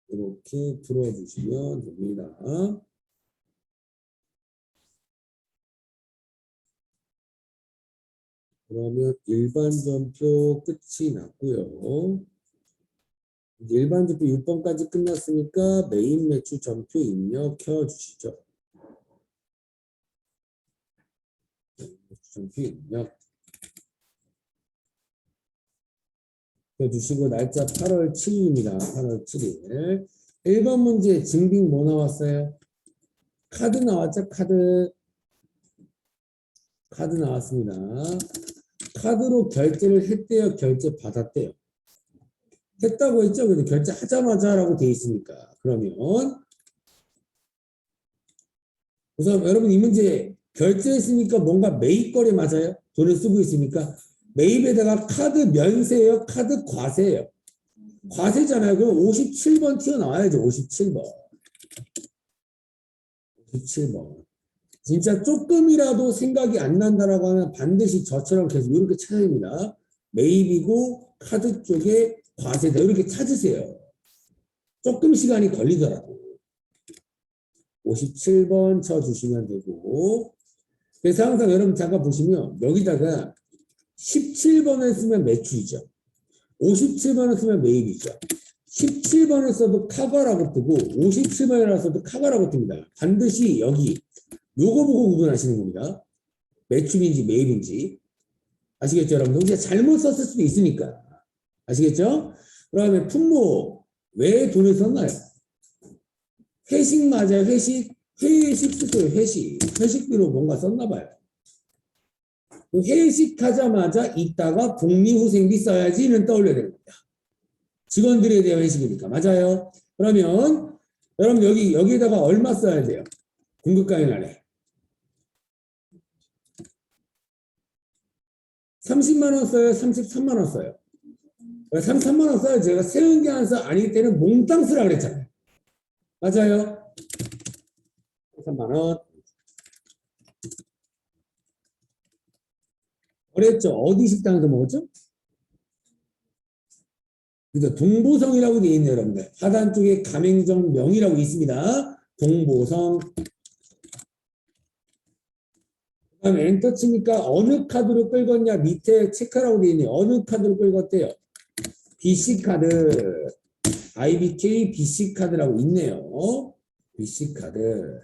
이렇게 풀어주시면 됩니다. 그러면 일반전표 끝이 났고요. 일반전표 6번까지 끝났으니까 메인 매출 전표 입력해 주시죠. 전표 입력 해주시고 날짜 8월 7일입니다. 8월 7일. 1번 문제 증빙 뭐 나왔어요? 카드 나왔죠? 카드 나왔습니다. 카드로 결제를 했대요? 결제 받았대요? 했다고 했죠? 근데 결제하자마자 라고 돼 있으니까. 그러면 우선 여러분 이 문제 결제했으니까 뭔가 매입거래 맞아요? 돈을 쓰고 있으니까 매입에다가 카드 면세예요? 카드 과세예요? 과세잖아요. 그럼 57번 튀어나와야죠. 57번. 57번. 진짜 조금이라도 생각이 안 난다라고 하면 반드시 저처럼 계속 이렇게 찾아야 됩니다. 매입이고 카드 쪽에 과세다. 이렇게 찾으세요. 조금 시간이 걸리더라도. 57번 쳐주시면 되고. 그래서 항상 여러분 잠깐 보시면 여기다가 17번을 쓰면 매출이죠. 57번을 쓰면 매입이죠. 17번을 써도 카바라고 뜨고 57번이라고 써도 카바라고 뜹니다. 반드시 여기 요거 보고 구분하시는 겁니다. 매출인지 매입인지. 아시겠죠, 여러분? 혹시 잘못 썼을 수도 있으니까. 아시겠죠? 그다음에 품목 왜 돈을 썼나요? 회식 맞아요, 회식. 회식 쓰세요, 회식. 회식비로 뭔가 썼나 봐요. 회식하자마자 이따가 복리후생비 써야지는 떠올려야 되는 겁니다. 직원들에 대한 회식이니까. 맞아요. 그러면 여러분 여기에다가 얼마 써야 돼요? 공급가인 안에 30만 원 써요? 33만 원 써요? 33만 원 써요. 제가 세운 게 안 써 아닐 때는 몽땅 쓰라 그랬잖아요. 맞아요. 3만 원. 그랬죠. 어디 식당에서 먹었죠? 그죠. 동보성이라고 되어 있네요, 여러분들. 하단 쪽에 가맹점 명이라고 있습니다. 동보성. 그 다음에 엔터 치니까 어느 카드로 끌었냐 밑에 체크라고 되어 있네요. 어느 카드로 끌었대요? BC카드. IBK BC카드라고 있네요. BC카드.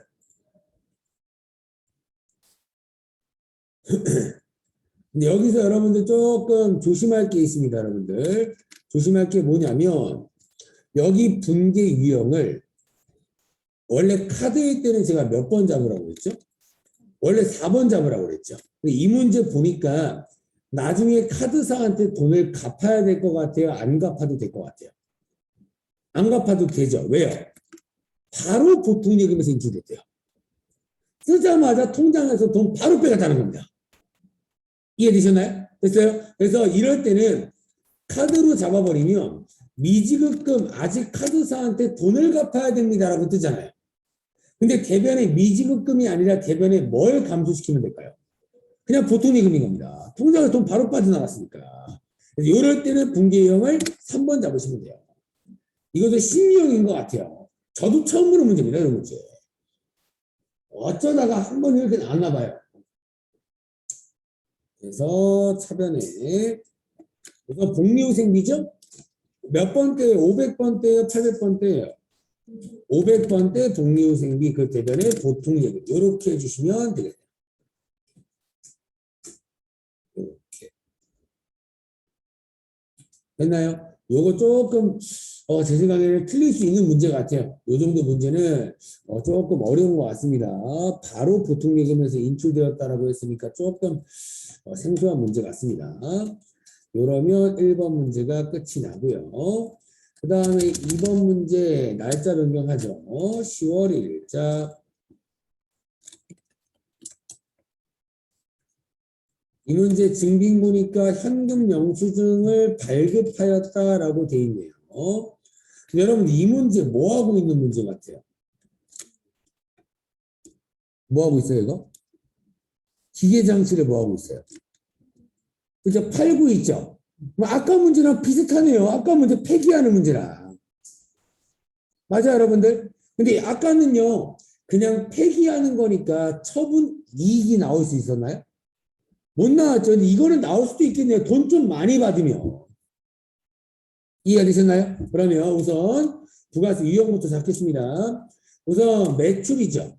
근데 여기서 여러분들 조금 조심할 게 있습니다, 여러분들. 조심할 게 뭐냐면, 여기 분계 유형을 원래 카드일 때는 제가 몇 번 잡으라고 그랬죠? 원래 4번 잡으라고 그랬죠. 근데 이 문제 보니까 나중에 카드사한테 돈을 갚아야 될 것 같아요? 안 갚아도 될 것 같아요? 안 갚아도 되죠. 왜요? 바로 보통예금에서 인출됐대요. 쓰자마자 통장에서 돈 바로 빼갔다는 겁니다. 이해되셨나요? 됐어요? 그래서 이럴 때는 카드로 잡아버리면 미지급금 아직 카드사한테 돈을 갚아야 됩니다라고 뜨잖아요. 근데 대변에 미지급금이 아니라 대변에 뭘 감소시키면 될까요? 그냥 보통예금인 겁니다. 통장에 돈 바로 빠져나갔으니까. 이럴 때는 분계형을 3번 잡으시면 돼요. 이것도 심리형인 것 같아요. 저도 처음 보는 문제입니다. 이런 문제. 어쩌다가 한 번 이렇게 나왔나 봐요. 그래서 차변에 그래서 복리후생비죠? 몇 번대예요? 500번대예요? 800번대예요? 500번대 복리후생비 그 대변에 보통예금 이렇게 해주시면 되겠네요. 이렇게 됐나요? 요거 조금 제 생각에는 틀릴 수 있는 문제 같아요. 요 정도 문제는 조금 어려운 것 같습니다. 바로 보통예금에서 인출되었다라고 했으니까 조금 생소한 문제 같습니다. 이러면 1번 문제가 끝이 나고요. 그 다음에 2번 문제 날짜 변경하죠. 10월 1일자. 이 문제 증빙 보니까 현금 영수증을 발급하였다라고 돼 있네요. 여러분 이 문제 뭐 하고 있는 문제 같아요? 뭐 하고 있어요 이거? 기계장치를 뭐 하고 있어요? 그죠? 팔고 있죠? 아까 문제랑 비슷하네요. 아까 문제 폐기하는 문제랑. 맞아요, 여러분들? 근데 아까는요, 그냥 폐기하는 거니까 처분 이익이 나올 수 있었나요? 못 나왔죠. 근데 이거는 나올 수도 있겠네요. 돈 좀 많이 받으면. 이해가 되셨나요? 그러면 우선 부가세 유형부터 잡겠습니다. 우선 매출이죠.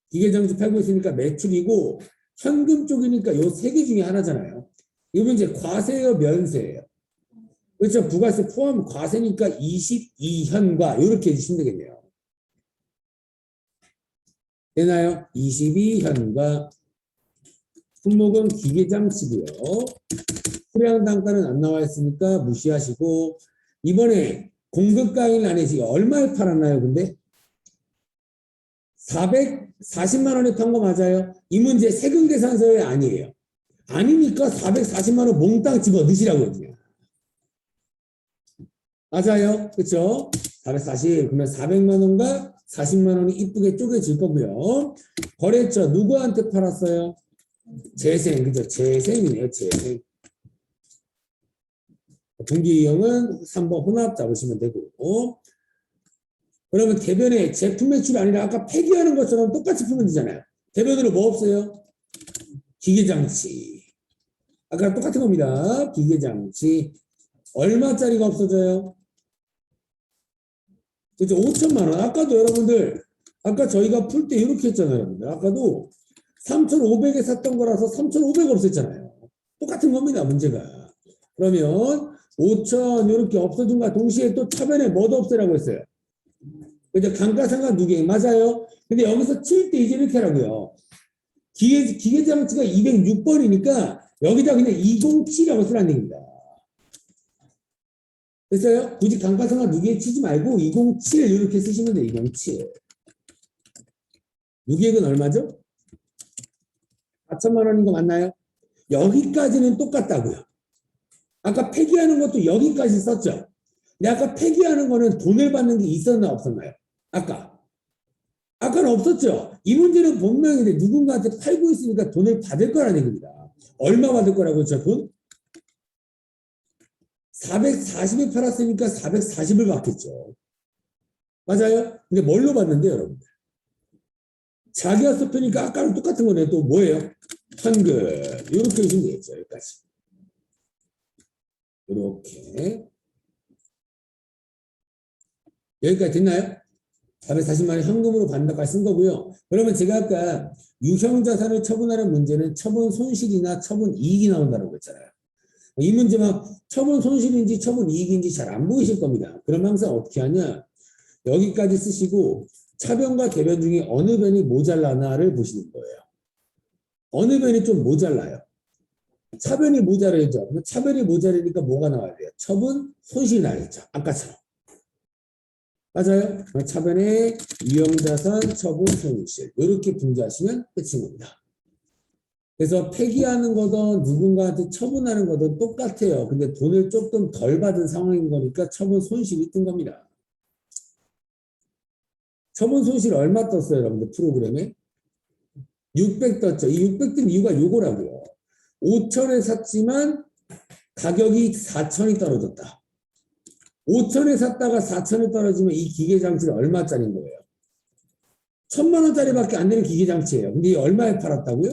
기계장치 팔고 있으니까 매출이고 현금 쪽이니까 요 세 개 중에 하나잖아요. 이 문제 과세예요, 면세예요? 그렇죠. 부가세 포함 과세니까 22현과 이렇게 해주시면 되겠네요. 되나요? 22현과 품목은 기계장치고요. 수량 단가는 안 나와 있으니까 무시하시고 이번에 공급가일 안에 지금 얼마에 팔았나요? 근데 440만 원에 판 거 맞아요? 이 문제 세금 계산서에 아니에요. 아니니까 440만 원 몽땅 집어 넣으시라고요. 그냥. 맞아요. 그렇죠? 440 그러면 400만 원과 40만 원이 이쁘게 쪼개질 거고요. 거래처 누구한테 팔았어요? 재생. 그죠? 재생이네요. 재생. 분기형은 3번 혼합 잡으시면 되고 그러면 대변에 제품 매출이 아니라 아까 폐기하는 것처럼 똑같이 풀면 되잖아요. 대변으로 뭐 없어요? 기계장치. 아까 똑같은 겁니다. 기계장치. 얼마짜리가 없어져요? 그죠? 5천만 원. 아까도 여러분들, 아까 저희가 풀 때 이렇게 했잖아요. 여러분들. 아까도 3,500에 샀던 거라서 3,500 없앴잖아요. 똑같은 겁니다. 문제가. 그러면 5천 이렇게 없어진과 동시에 또 차변에 뭐도 없애라고 했어요. 그죠? 감가상각 누계. 맞아요. 근데 여기서 칠 때 이제 이렇게 하라고요. 기계장치가 206번이니까 여기다 그냥 207이라고 쓰라는 얘기입니다. 됐어요? 굳이 감가상각 누계에 치지 말고 207 이렇게 쓰시면 돼요. 207. 누계액은 얼마죠? 4천만 원인 거 맞나요? 여기까지는 똑같다고요. 아까 폐기하는 것도 여기까지 썼죠. 근데 아까 폐기하는 거는 돈을 받는 게 있었나 없었나요? 아까는 없었죠. 이 문제는 분명히 누군가한테 팔고 있으니까 돈을 받을 거라는 얘기입니다. 얼마 받을 거라고 했죠? 돈? 440에 팔았으니까 440을 받겠죠. 맞아요? 근데 뭘로 받는데 여러분들? 자기가 썼으니까 아까랑 똑같은 거네. 또 뭐예요? 현금. 이렇게 해주면 되겠죠. 여기까지. 이렇게. 여기까지 됐나요? 440만 원 현금으로 받는다까지 쓴 거고요. 그러면 제가 아까 유형자산을 처분하는 문제는 처분 손실이나 처분 이익이 나온다고 했잖아요. 이 문제만 처분 손실인지 처분 이익인지 잘 안 보이실 겁니다. 그럼 항상 어떻게 하냐? 여기까지 쓰시고 차변과 대변 중에 어느 변이 모자라나를 보시는 거예요. 어느 변이 좀 모자라요. 차변이 모자라죠. 차변이 모자라니까 뭐가 나와야 돼요? 처분 손실이 나야겠죠. 아까처럼. 맞아요. 차변의 유형자산 처분 손실 이렇게 분류하시면 끝인 겁니다. 그래서 폐기하는 거든 누군가한테 처분하는 거든 똑같아요. 근데 돈을 조금 덜 받은 상황인 거니까 처분 손실이 뜬 겁니다. 처분 손실 얼마 떴어요, 여러분들 프로그램에? 600 떴죠. 이 600 뜬 이유가 요거라고요. 5천에 샀지만 가격이 4천이 떨어졌다. 5천에 샀다가 4천에 떨어지면 이 기계장치는 얼마짜리인 거예요? 1,000만 원짜리밖에 안 되는 기계장치예요. 근데 이게 얼마에 팔았다고요?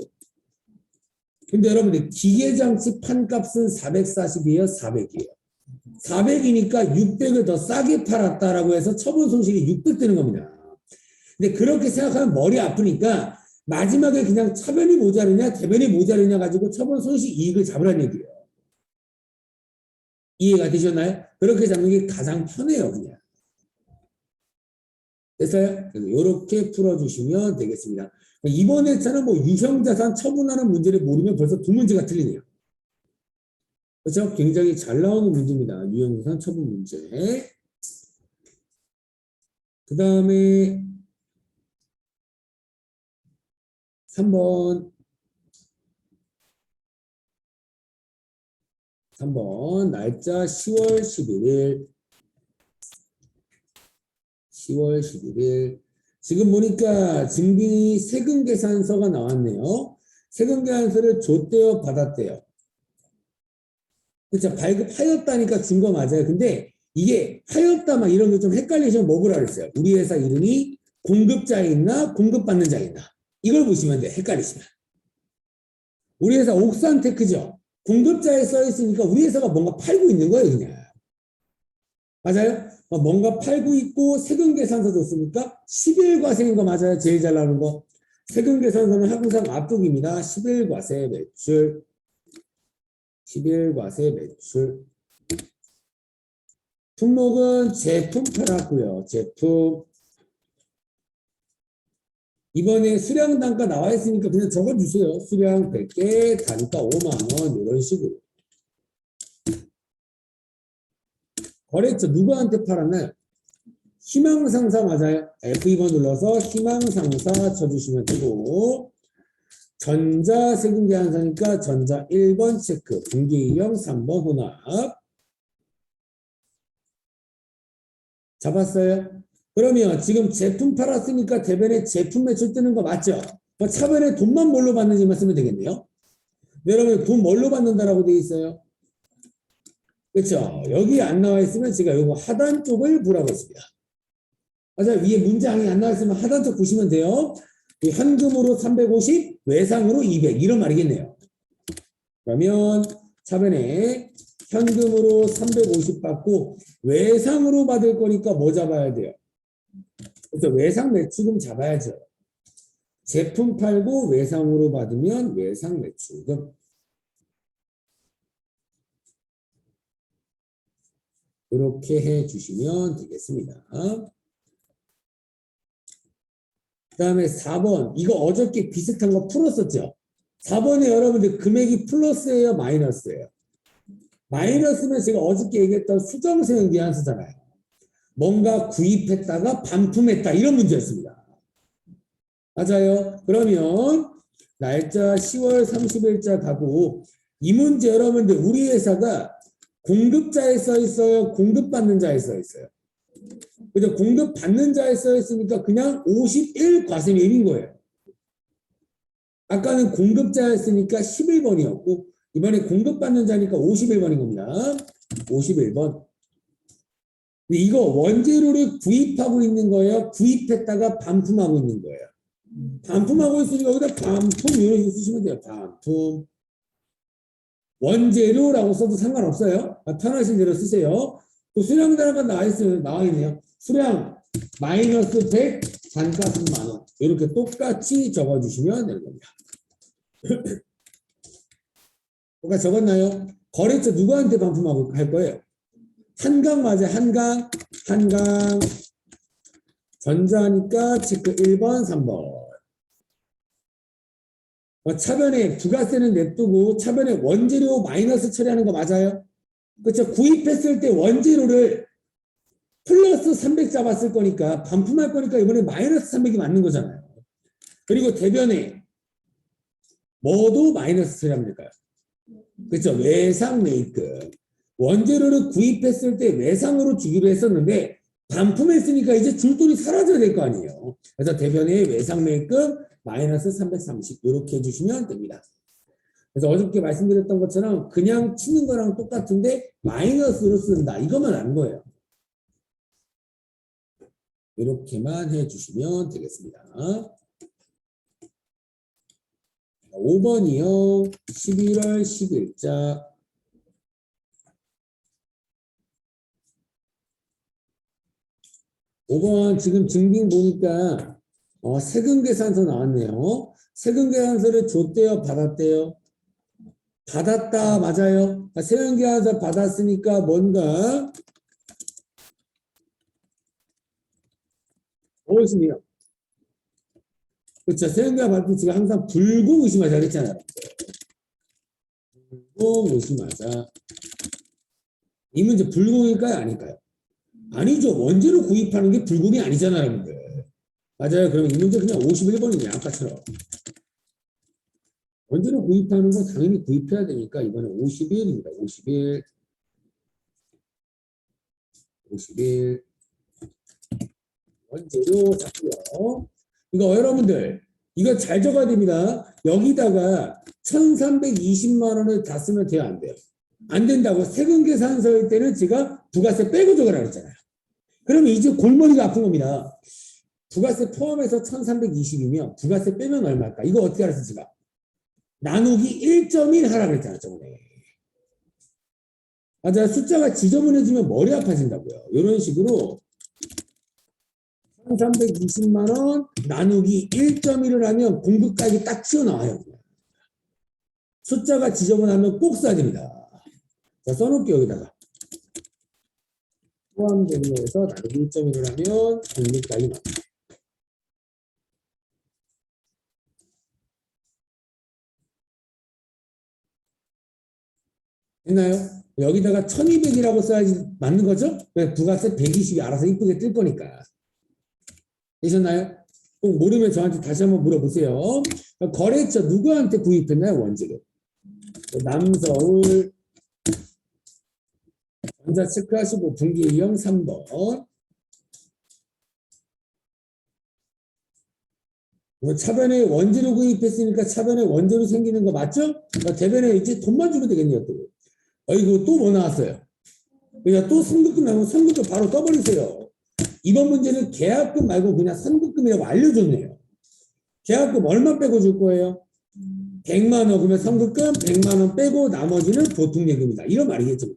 근데 여러분들 기계장치 판값은 440이에요? 400이에요? 400이니까 600을 더 싸게 팔았다라고 해서 처분 손실이 600 되는 겁니다. 근데 그렇게 생각하면 머리 아프니까 마지막에 그냥 차변이 모자르냐 대변이 모자르냐 가지고 처분 손실 이익을 잡으라는 얘기예요. 이해가 되셨나요? 그렇게 잡는 게 가장 편해요, 그냥. 됐어요? 이렇게 풀어주시면 되겠습니다. 이번 회차는 뭐 유형자산 처분하는 문제를 모르면 벌써 두 문제가 틀리네요. 그렇죠? 굉장히 잘 나오는 문제입니다. 유형자산 처분 문제. 그 다음에 3번 날짜 10월 11일 10월 11일 지금 보니까 증빙이 세금계산서가 나왔네요. 세금계산서를 줬대요 받았대요. 그렇죠. 발급하였다니까 준 거 맞아요. 근데 이게 하였다 막 이런 게 좀 헷갈리시면 뭐라 그랬어요. 우리 회사 이름이 공급자에 있나 공급받는 자에 있나 이걸 보시면 돼요. 헷갈리시면. 우리 회사 옥산테크죠. 공급자에 써 있으니까 우리 회사가 뭔가 팔고 있는 거예요, 그냥. 맞아요? 뭔가 팔고 있고 세금계산서 줬으니까 11과세인 거 맞아요? 제일 잘 나오는 거. 세금계산서는 항상 앞쪽입니다. 11과세 매출. 11과세 매출. 품목은 제품 팔았고요. 제품. 이번에 수량 단가 나와 있으니까 그냥 적어주세요. 수량 100개, 단가 5만 원 이런 식으로. 거래처 누구한테 팔았나요? 희망상사 맞아요. F2번 눌러서 희망상사 쳐주시면 되고 전자세금계산서니까 전자 1번 체크, 분기일형 3번 혼합. 잡았어요? 그러면 지금 제품 팔았으니까 대변에 제품 매출 뜨는 거 맞죠? 차변에 돈만 뭘로 받는지만 쓰면 되겠네요. 여러분 돈 뭘로 받는다라고 되어 있어요? 그렇죠? 여기 안 나와 있으면 제가 이거 하단 쪽을 보라고 했습니다. 맞아요. 위에 문장이 안 나와 있으면 하단 쪽 보시면 돼요. 현금으로 350, 외상으로 200 이런 말이겠네요. 그러면 차변에 현금으로 350 받고 외상으로 받을 거니까 뭐 잡아야 돼요? 그래서 외상 매출금 잡아야죠. 제품 팔고 외상으로 받으면 외상 매출금. 이렇게 해주시면 되겠습니다. 그 다음에 4번. 이거 어저께 비슷한 거 풀었었죠? 4번에 여러분들 금액이 플러스예요? 마이너스예요? 마이너스면 제가 어저께 얘기했던 수정세액계산서잖아요. 뭔가 구입했다가 반품했다 이런 문제였습니다. 맞아요. 그러면 날짜 10월 30일자 가고 이 문제 여러분들 우리 회사가 공급자에 써 있어요? 공급받는 자에 써 있어요? 그죠? 공급받는 자에 써 있으니까 그냥 51 과세매입인 거예요. 아까는 공급자였으니까 11번이었고 이번에 공급받는 자니까 51번인 겁니다. 51번. 이거 원재료를 구입하고 있는 거예요? 구입했다가 반품하고 있는 거예요? 반품하고 있으니까 여기다 반품 이렇게 쓰시면 돼요. 반품. 원재료라고 써도 상관없어요. 편하신 대로 쓰세요. 또 수량 단어가 나와 있네요. 수량 마이너스 100, 단가는 만원. 이렇게 똑같이 적어주시면 되는 겁니다. 그러니까 적었나요? 거래처 누구한테 반품하고 할 거예요? 한강 맞아요. 한강. 전자니까 체크 1번, 3번. 차변에 부가세는 냅두고 차변에 원재료 마이너스 처리하는 거 맞아요? 그렇죠? 구입했을 때 원재료를 플러스 300 잡았을 거니까 반품할 거니까 이번에 마이너스 300이 맞는 거잖아요. 그리고 대변에 뭐도 마이너스 처리하면 될까요? 그렇죠? 외상 매입금. 원재료를 구입했을 때 외상으로 주기로 했었는데 반품했으니까 이제 줄 돈이 사라져야 될 거 아니에요. 그래서 대변에 외상 매입금 마이너스 330 이렇게 해주시면 됩니다. 그래서 어저께 말씀드렸던 것처럼 그냥 치는 거랑 똑같은데 마이너스로 쓴다. 이것만 아는 거예요. 이렇게만 해주시면 되겠습니다. 5번이요. 11월 10일자. 5번 지금 증빙 보니까 세금계산서 나왔네요. 세금계산서를 줬대요? 받았대요? 받았다. 맞아요. 세금계산서 받았으니까 뭔가 무엇이며 그렇죠. 세금계산 받을 때 지금 항상 불공 의심하자 그랬잖아요. 불공 의심하자. 이 문제 불공일까요? 아닐까요? 아니죠. 원재료 구입하는 게 불공이 아니잖아요, 여러분들. 맞아요. 그럼 이 문제 그냥 51번이네요. 아까처럼. 원재료 구입하는 거 당연히 구입해야 되니까 이번에 51입니다. 51. 원재료 잡고요. 이거 여러분들 이거 잘 적어야 됩니다. 여기다가 1320만 원을 다 쓰면 돼요? 안 돼요? 안 된다고. 세금계산서일 때는 제가 부가세 빼고 적으라 그랬잖아요. 그러면 이제 골머리가 아픈 겁니다. 부가세 포함해서 1320이면 부가세 빼면 얼마일까? 이거 어떻게 알았어 제가? 나누기 1.1 하라 그랬잖아 저번에. 맞아요. 숫자가 지저분해지면 머리 아파진다고요. 이런 식으로 1320만 원 나누기 1.1을 하면 공급가액이 딱 튀어나와요. 숫자가 지저분하면 꼭 써야 됩니다. 자, 써놓을게요 여기다가. 포함되는 거에서 나누기 1.1을 하면 공급가액이 나와요. 됐나요? 여기다가 1200이라고 써야지 맞는 거죠? 왜 부가세 120이 알아서 이쁘게 뜰 거니까. 되셨나요? 꼭 모르면 저한테 다시 한번 물어보세요. 거래처 누구한테 구입했나요? 원재료. 남서울 전자 체크하시고 분기형 3번. 차변에 원재료 구입했으니까 차변에 원재료 생기는 거 맞죠? 대변에 이제 돈만 주면 되겠네요. 또. 이거 또 뭐 나왔어요? 그러니까 또 선급금 나오면 선급금 바로 떠버리세요. 이번 문제는 계약금 말고 그냥 선급금이라고 알려줬네요. 계약금 얼마 빼고 줄 거예요? 100만 원. 그러면 선급금 100만 원 빼고 나머지는 보통예금이다. 이런 말이겠죠.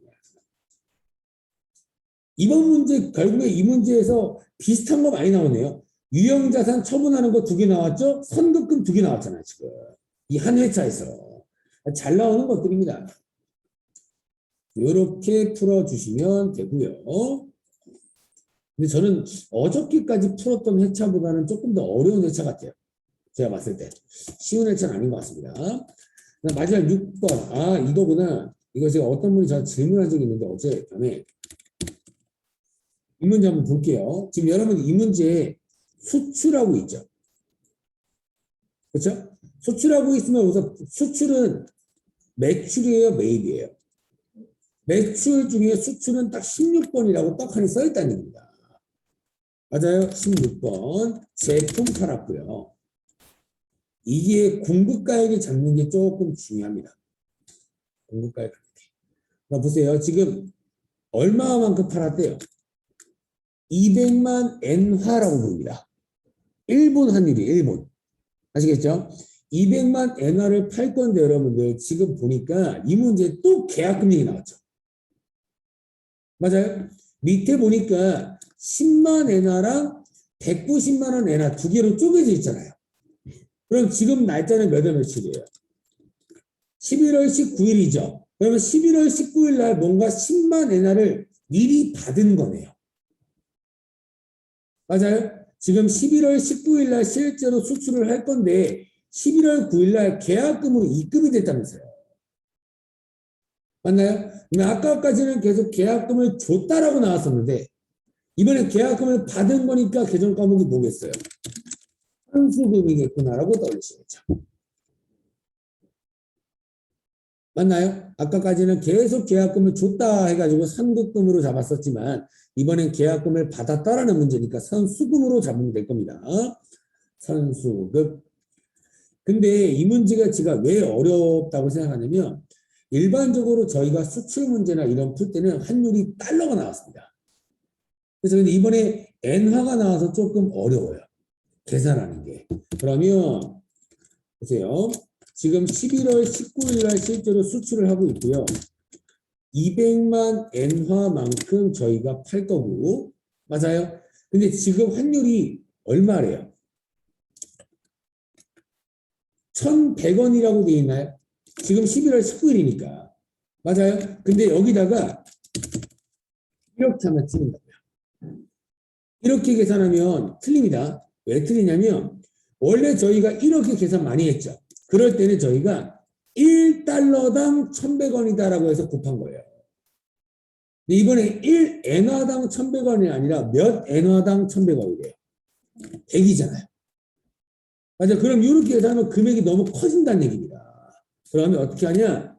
이번 문제 결국에 이 문제에서 비슷한 거 많이 나오네요. 유형자산 처분하는 거 2개 나왔죠? 선급금 2개 나왔잖아요. 지금 이 한 회차에서 잘 나오는 것들입니다. 이렇게 풀어주시면 되고요. 근데 저는 어저께까지 풀었던 회차보다는 조금 더 어려운 회차 같아요. 제가 봤을 때. 쉬운 회차는 아닌 것 같습니다. 마지막 6번. 아, 이거구나. 이거 제가 어떤 분이 저한테 질문한 적이 있는데 어제 밤에. 이 문제 한번 볼게요. 지금 여러분 이 문제에 수출하고 있죠. 그렇죠? 수출하고 있으면 우선 수출은 매출이에요, 매입이에요? 매출 중에 수출은 딱 16번이라고 떡하니 써있다는 얘기입니다. 맞아요? 16번 제품 팔았고요. 이게 공급가액이 잡는 게 조금 중요합니다. 공급가액. 보세요. 지금 얼마만큼 팔았대요? 200만 엔화라고 부릅니다. 일본 환율이 일본. 아시겠죠? 200만 엔화를 팔 건데 여러분들 지금 보니까 이 문제에 또 계약금 얘기 나왔죠. 맞아요? 밑에 보니까 10만 엔화랑 190만 원 엔화 두 개로 쪼개져 있잖아요. 그럼 지금 날짜는 몇 월 며칠이에요? 11월 19일이죠. 그러면 11월 19일 날 뭔가 10만 엔화를 미리 받은 거네요. 맞아요? 지금 11월 19일 날 실제로 수출을 할 건데 11월 9일 날 계약금으로 입금이 됐다면서요. 맞나요? 아까까지는 계속 계약금을 줬다라고 나왔었는데 이번에 계약금을 받은 거니까 계정 과목이 뭐겠어요? 환수금이겠구나라고 떠올리시겠죠. 맞나요? 아까까지는 계속 계약금을 줬다 해가지고 선급금으로 잡았었지만 이번엔 계약금을 받았다라는 문제니까 선수금으로 잡으면 될 겁니다. 선수금. 근데 이 문제가 제가 왜 어렵다고 생각하냐면 일반적으로 저희가 수출 문제나 이런 풀 때는 환율이 달러가 나왔습니다. 그래서 근데 이번에 엔화가 나와서 조금 어려워요. 계산하는 게. 그러면 보세요. 지금 11월 19일 날 실제로 수출을 하고 있고요. 200만 엔화만큼 저희가 팔 거고 맞아요? 근데 지금 환율이 얼마래요? 1,100원이라고 돼 있나요? 지금 11월 19일이니까 맞아요? 근데 여기다가 이렇게 하면 틀린 거예요. 이렇게 계산하면 틀립니다. 왜 틀리냐면 원래 저희가 이렇게 계산 많이 했죠. 그럴 때는 저희가 1달러당 1,100원이다라고 해서 곱한 거예요. 근데 이번에 1엔화당 1,100원이 아니라 몇 엔화당 1,100원이래요. 100이잖아요. 맞아. 그럼 이렇게 계산하면 금액이 너무 커진다는 얘기입니다. 그러면 어떻게 하냐?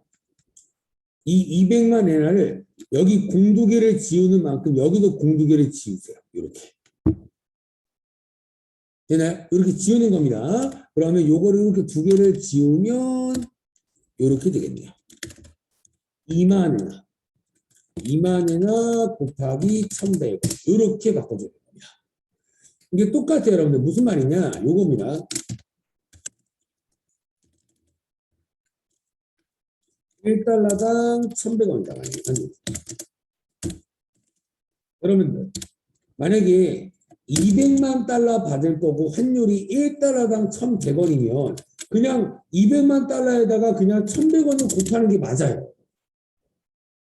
이 200만 엔화를 여기 공두개를 지우는 만큼 여기도 공두개를 지우세요. 이렇게. 되나요? 이렇게 지우는 겁니다. 그러면 요거를 이렇게 두 개를 지우면 이렇게 되겠네요. 2만 엔화. 2만 엔화 곱하기 1,100원. 이렇게 바꿔줘야 됩니다. 이게 똑같아요, 여러분들. 무슨 말이냐? 요겁니다. 1달러당 1,100원이다. 여러분들, 만약에 200만 달러 받을 거고 환율이 1달러당 1,100원이면 그냥 200만 달러에다가 그냥 1,100원을 곱하는 게 맞아요.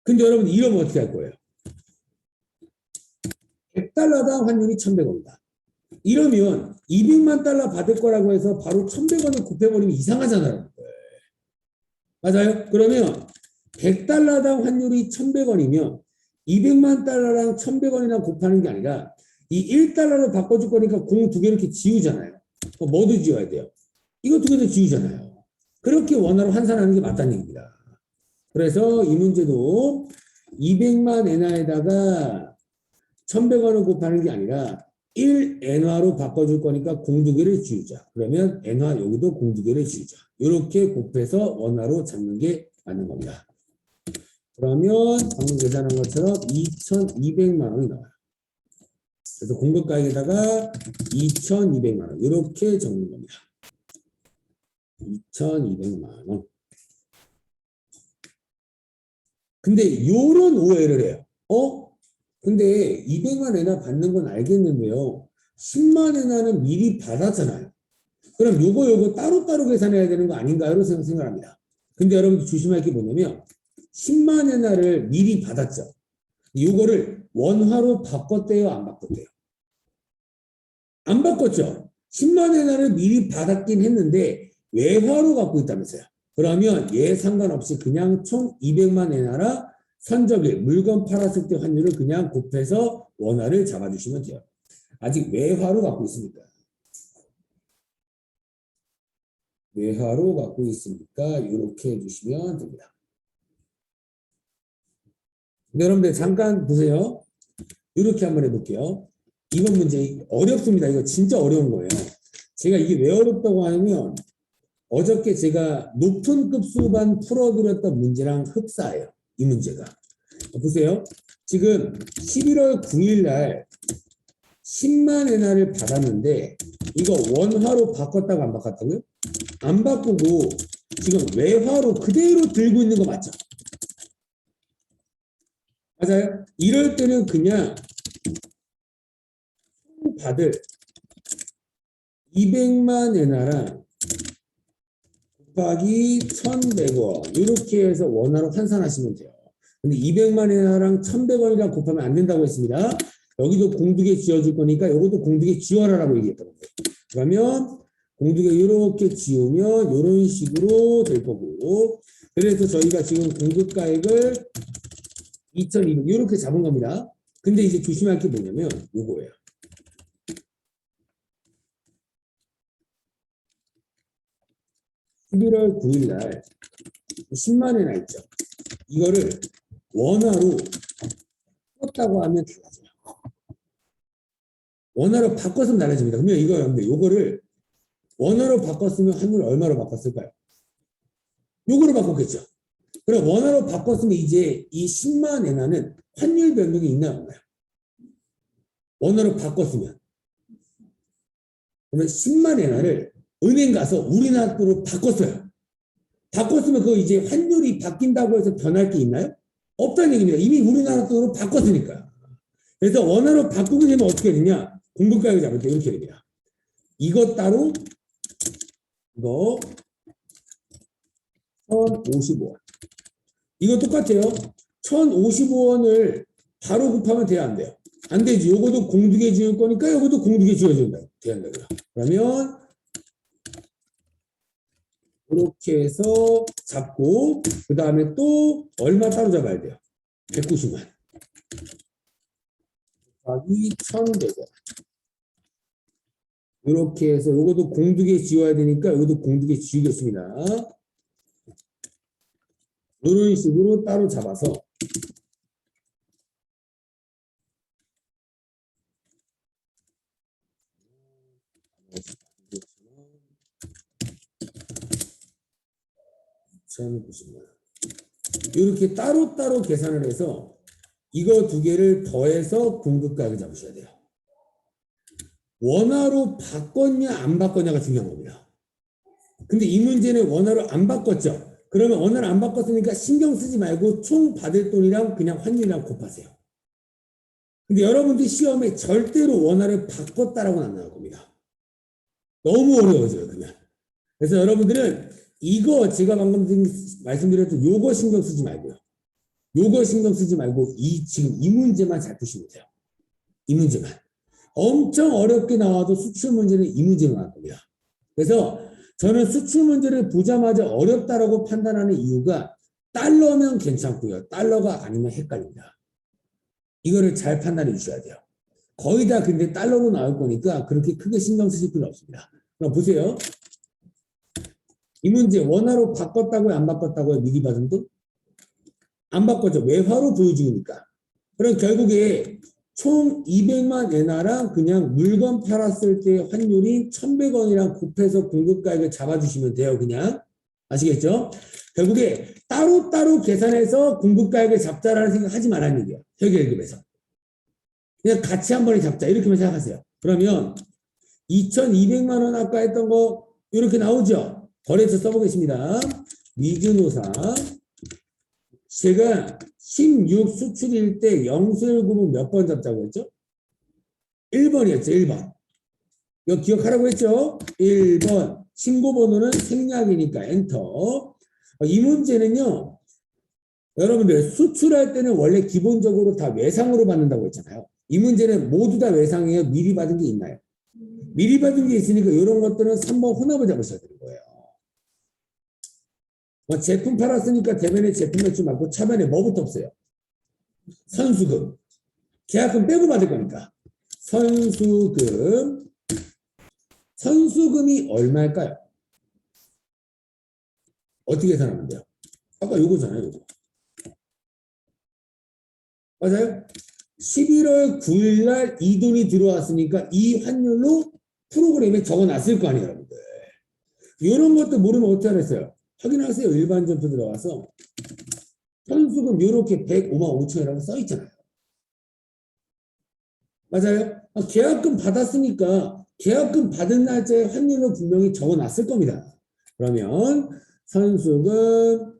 근데 여러분 이러면 어떻게 할 거예요? 100달러당 환율이 1,100원이다. 이러면 200만 달러 받을 거라고 해서 바로 1,100원을 곱해버리면 이상하잖아요. 맞아요? 그러면 100달러당 환율이 1,100원이면 200만 달러랑 1,100원이랑 곱하는 게 아니라 이 1달러로 바꿔줄 거니까 공 두 개 이렇게 지우잖아요. 뭐도 지워야 돼요? 이거 두 개도 지우잖아요. 그렇게 원화로 환산하는 게 맞다는 얘기입니다. 그래서 이 문제도 200만 엔화에다가 1,100원을 곱하는 게 아니라 1엔화로 바꿔줄 거니까 공 두 개를 지우자. 그러면 엔화 여기도 공 두 개를 지우자. 이렇게 곱해서 원화로 잡는 게 맞는 겁니다. 그러면 방금 계산한 것처럼 2,200만 원이 나와요. 그래서 공급가액에다가 2,200만 원 이렇게 적는 겁니다. 2,200만 원. 근데 요런 오해를 해요. 근데 200만 엔화 받는 건 알겠는데요. 10만 엔화는 미리 받았잖아요. 그럼 요거 따로따로 계산해야 되는 거 아닌가요? 라고 생각합니다. 근데 여러분들 조심할 게 뭐냐면 10만 엔화를 미리 받았죠. 요거를 원화로 바꿨대요? 안 바꿨대요? 안 바꿨죠. 10만 엔화를 미리 받았긴 했는데 외화로 갖고 있다면서요. 그러면 얘 상관없이 그냥 총 200만 엔화라 선적일 물건 팔았을 때 환율을 그냥 곱해서 원화를 잡아주시면 돼요. 아직 외화로 갖고 있으니까. 외화로 갖고 있으니까 이렇게 해주시면 됩니다. 여러분들 잠깐 보세요. 이렇게 한번 해볼게요. 이번 문제 어렵습니다. 이거 진짜 어려운 거예요. 제가 이게 왜 어렵다고 하냐면 어저께 제가 높은 급수반 풀어드렸던 문제랑 흡사해요. 이 문제가. 보세요. 지금 11월 9일 날 10만 엔화를 받았는데 이거 원화로 바꿨다고 안 바꿨다고요? 안 바꾸고 지금 외화로 그대로 들고 있는 거 맞죠? 맞아요? 이럴 때는 그냥 총 받을 200만 엔화랑 곱하기 1,100원 이렇게 해서 원화로 환산하시면 돼요. 근데 200만 엔화랑 1,100원이랑 곱하면 안 된다고 했습니다. 여기도 공두개 지어줄 거니까 이것도 공두개 지어라라고 얘기했던 거예요. 그러면 공두개 이렇게 지우면 이런 식으로 될 거고, 그래서 저희가 지금 공급가액을 2,200 이렇게 잡은 겁니다. 근데 이제 조심할 게 뭐냐면 요거예요. 11월 9일 날 10만 엔화 있죠. 이거를 원화로 바꿨다고 하면 달라져요. 원화로 바꿔서 달라집니다. 그러면 이거 여러분들 요거를 원화로 바꿨으면 환율 얼마로 바꿨을까요? 요거로 바꿨겠죠. 그럼 원화로 바꿨으면 이제 이 10만 엔화는 환율 변동이 있나요, 없나요? 원화로 바꿨으면. 그러면 10만 엔화를 은행 가서 우리나라 돈으로 바꿨어요. 바꿨으면 그거 이제 환율이 바뀐다고 해서 변할 게 있나요? 없다는 얘기입니다. 이미 우리나라 돈으로 바꿨으니까. 그래서 원화로 바꾸게 되면 어떻게 되냐? 공급가액을 잡을 때 이렇게 됩니다. 이것 따로 이거 1,055원. 이거 똑같아요. 1,055원을 바로 곱하면 돼야 안 돼요? 안 되지. 요것도 공두개 지을 거니까 요것도 공두개 지어준다. 돼야 한다고요. 그러면 이렇게 해서 잡고 그 다음에 또 얼마 따로 잡아야 돼요? 190만. 곱하기 1,100원. 이렇게 해서 이것도 공두개 지워야 되니까 이것도 공두개 지우겠습니다. 이런 식으로 따로 잡아서 이렇게 따로따로 계산을 해서 이거 두 개를 더해서 공급가액을 잡으셔야 돼요. 원화로 바꿨냐 안 바꿨냐가 중요한 겁니다. 근데 이 문제는 원화로 안 바꿨죠. 그러면 원화를 안 바꿨으니까 신경 쓰지 말고 총 받을 돈이랑 그냥 환율이랑 곱하세요. 근데 여러분들 시험에 절대로 원화를 바꿨다라고는 안 나올 겁니다. 너무 어려워져요, 그러면. 그래서 여러분들은 이거 제가 방금 말씀드렸던 요거 신경 쓰지 말고요. 요거 신경 쓰지 말고 지금 이 문제만 잘 푸시면 돼요. 이 문제만. 엄청 어렵게 나와도 수출 문제는 이 문제만 나올 겁니다. 그래서 저는 수출 문제를 보자마자 어렵다라고 판단하는 이유가 달러면 괜찮고요. 달러가 아니면 헷갈립니다. 이거를 잘 판단해 주셔야 돼요. 거의 다 근데 달러로 나올 거니까 그렇게 크게 신경 쓰실 필요 없습니다. 그럼 보세요. 이 문제 원화로 바꿨다고요? 안 바꿨다고요? 미리 받은 돈? 안 바꿨죠. 외화로 보여주니까. 그럼 결국에 총 200만 엔화랑 그냥 물건 팔았을 때 환율이 1,100원이랑 곱해서 공급가액을 잡아주시면 돼요. 그냥. 아시겠죠? 결국에 따로따로 계산해서 공급가액을 잡자라는 생각 하지 말라는 얘기야. 회계일급에서. 그냥 같이 한 번에 잡자. 이렇게만 생각하세요. 그러면 2,200만 원 아까 했던 거 이렇게 나오죠? 거래처 써보겠습니다. 미주노사. 제가 16 수출일 때 영수일금은 몇 번 잡자고 했죠? 1번이었죠. 1번. 이거 기억하라고 했죠? 1번. 신고번호는 생략이니까 엔터. 이 문제는요. 여러분들 수출할 때는 원래 기본적으로 다 외상으로 받는다고 했잖아요. 이 문제는 모두 다 외상이에요. 미리 받은 게 있나요? 미리 받은 게 있으니까 이런 것들은 3번 혼합을 잡으셔야 되는 거예요. 제품 팔았으니까 대변에 제품 매출 맞고 차변에 뭐부터 없어요? 선수금. 계약금 빼고 받을 거니까. 선수금. 선수금이 얼마일까요? 어떻게 계산하면 돼요? 아까 요거잖아요, 요거. 맞아요? 11월 9일 날 이 돈이 들어왔으니까 이 환율로 프로그램에 적어놨을 거 아니에요, 여러분들. 이런 것도 모르면 어떻게 하랬어요? 확인하세요. 일반 점수 들어가서 선수금 이렇게 105만 5천이라고 써 있잖아요. 맞아요? 계약금 받았으니까 계약금 받은 날짜에 환율로 분명히 적어놨을 겁니다. 그러면 선수금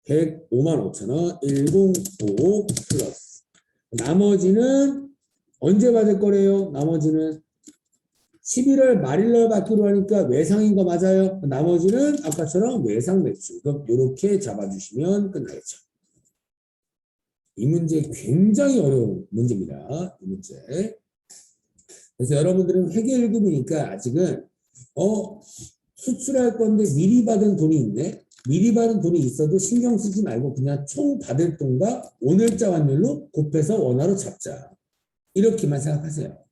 105만 5천 원 105 플러스 나머지는 언제 받을 거래요? 나머지는 11월 말일날 받기로 하니까 외상인 거 맞아요? 나머지는 아까처럼 외상 매출. 그럼 이렇게 잡아주시면 끝나겠죠. 이 문제 굉장히 어려운 문제입니다. 이 문제. 그래서 여러분들은 회계 1급이니까 아직은 수출할 건데 미리 받은 돈이 있네. 미리 받은 돈이 있어도 신경 쓰지 말고 그냥 총 받을 돈과 오늘자 환율로 곱해서 원화로 잡자. 이렇게만 생각하세요.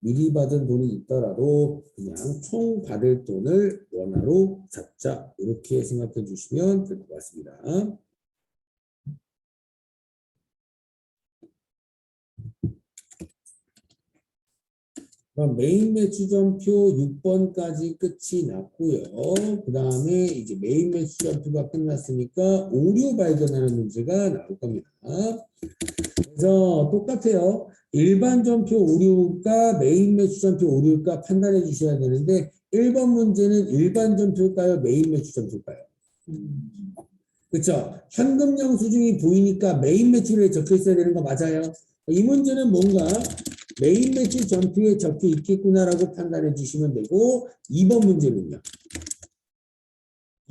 미리 받은 돈이 있더라도 그냥 총 받을 돈을 원화로 잡자. 이렇게 생각해 주시면 될 것 같습니다. 그럼 메인 매출점표 6번까지 끝이 났고요. 그 다음에 이제 메인 매출점표가 끝났으니까 오류 발견하는 문제가 나올 겁니다. 그래서 똑같아요. 일반 점표 오류가 메인 매출점표 오류가 판단해 주셔야 되는데 1번 문제는 일반 점표일까요? 메인 매출점표일까요? 그렇죠? 현금 영수증이 보이니까 메인 매출에 적혀 있어야 되는 거 맞아요. 이 문제는 뭔가 메인 매출 점표에 적혀 있겠구나라고 판단해 주시면 되고 2번 문제는요.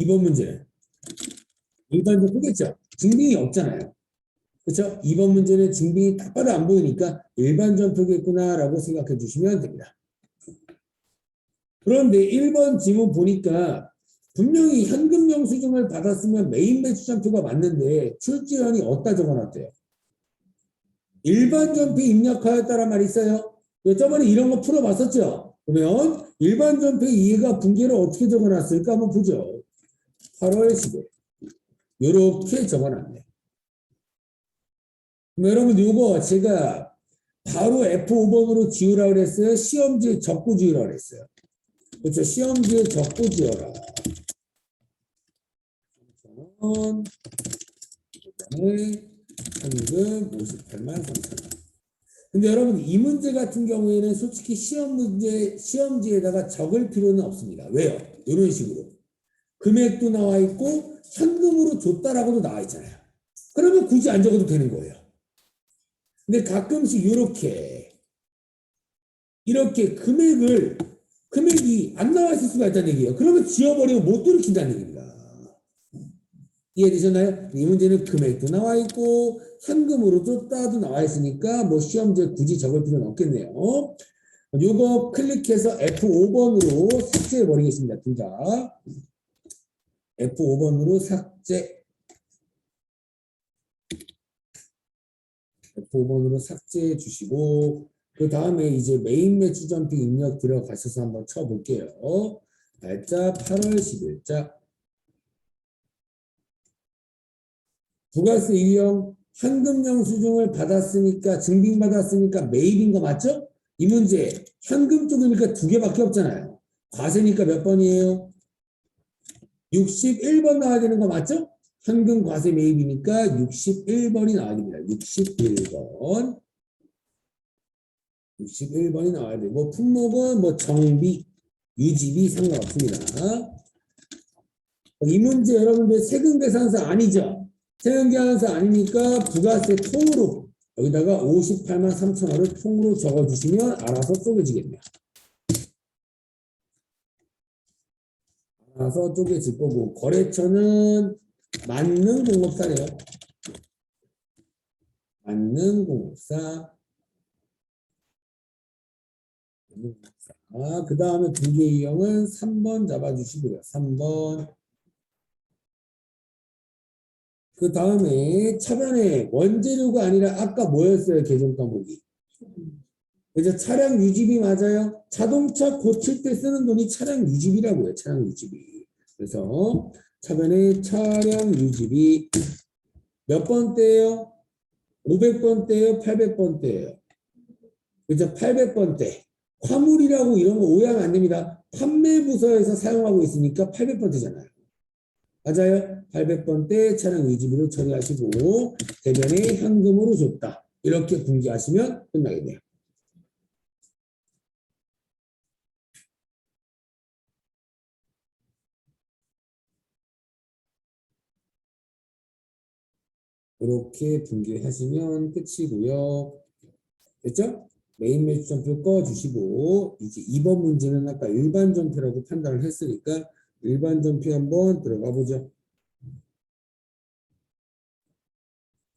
2번 문제는 일반 점표겠죠? 증빙이 없잖아요. 그렇죠? 2번 문제는 증빙이 딱 봐도 안 보이니까 일반 점표겠구나라고 생각해 주시면 됩니다. 그런데 1번 지문 보니까 분명히 현금 영수증을 받았으면 메인 매출점표가 맞는데 출제원이 어디다 적어놨대요? 일반 점표 입력하였다란 말이 있어요. 저번에 이런 거 풀어봤었죠? 그러면 일반 점표 이해가 분계를 어떻게 적어놨을까 한번 보죠. 8월 10일 이렇게 적어놨네. 그럼 여러분 이거 제가 바로 F5번으로 지우라고 그랬어요? 시험지에 적고 지우라고 그랬어요? 그렇죠. 시험지에 적고 지어라. 3,000원. 그다음에 현금 58만 3천원. 근데 여러분 이 문제 같은 경우에는 솔직히 시험지에다가 적을 필요는 없습니다. 왜요? 이런 식으로 금액도 나와 있고 현금으로 줬다라고도 나와 있잖아요. 그러면 굳이 안 적어도 되는 거예요. 근데 가끔씩 이렇게 금액이 안 나와 있을 수가 있다는 얘기예요. 그러면 지워버리면 못 돌이킨다는 얘기입니다. 이해되셨나요? 이 문제는 금액도 나와 있고 현금으로 줬다도 나와 있으니까 뭐 시험지에 굳이 적을 필요는 없겠네요. 요거 클릭해서 F5번으로 삭제해 버리겠습니다. 둘 다. F5번으로 삭제. F5번으로 삭제해 주시고 그 다음에 이제 메인 매출점표 입력 들어가셔서 한번 쳐볼게요. 날짜 8월 10일자. 부가세 유형 현금 영수증을 받았으니까 증빙받았으니까 매입인 거 맞죠? 이 문제 현금 쪽이니까 두 개밖에 없잖아요. 과세니까 몇 번이에요? 61번 나와야 되는 거 맞죠? 현금 과세 매입이니까 61번이 나와야 됩니다. 61번. 61번이 나와야 되고 품목은 뭐 정비, 유지비 상관없습니다. 이 문제 여러분들 세금 계산서 아니죠? 세금 계산서 아니니까 부가세 통으로 여기다가 58만 3천원을 통으로 적어주시면 알아서 쪼개지겠네요. 알아서 쪼개질 거고 거래처는 만능공업사네요. 만능공업사. 그 다음에 분계 유형은 3번 잡아주시고요. 3번. 그 다음에 차변에 원재료가 아니라 아까 뭐였어요? 계정 과목이. 그죠? 차량 유지비 맞아요? 자동차 고칠 때 쓰는 돈이 차량 유지비라고요. 차량 유지비. 그래서 차변에 차량 유지비 몇 번대예요? 500번대예요? 800번대예요? 그죠? 800번대. 화물이라고 이런 거 오해하면 안 됩니다. 판매 부서에서 사용하고 있으니까 800번대잖아요. 맞아요? 800번대 차량 유지비로 처리하시고 대변에 현금으로 줬다. 이렇게 분기하시면 끝나겠네요. 이렇게 분기하시면 끝이고요. 됐죠? 메인 매수점표 꺼주시고 이제 2번 문제는 아까 일반 점표라고 판단을 했으니까 일반 점표 한번 들어가 보죠.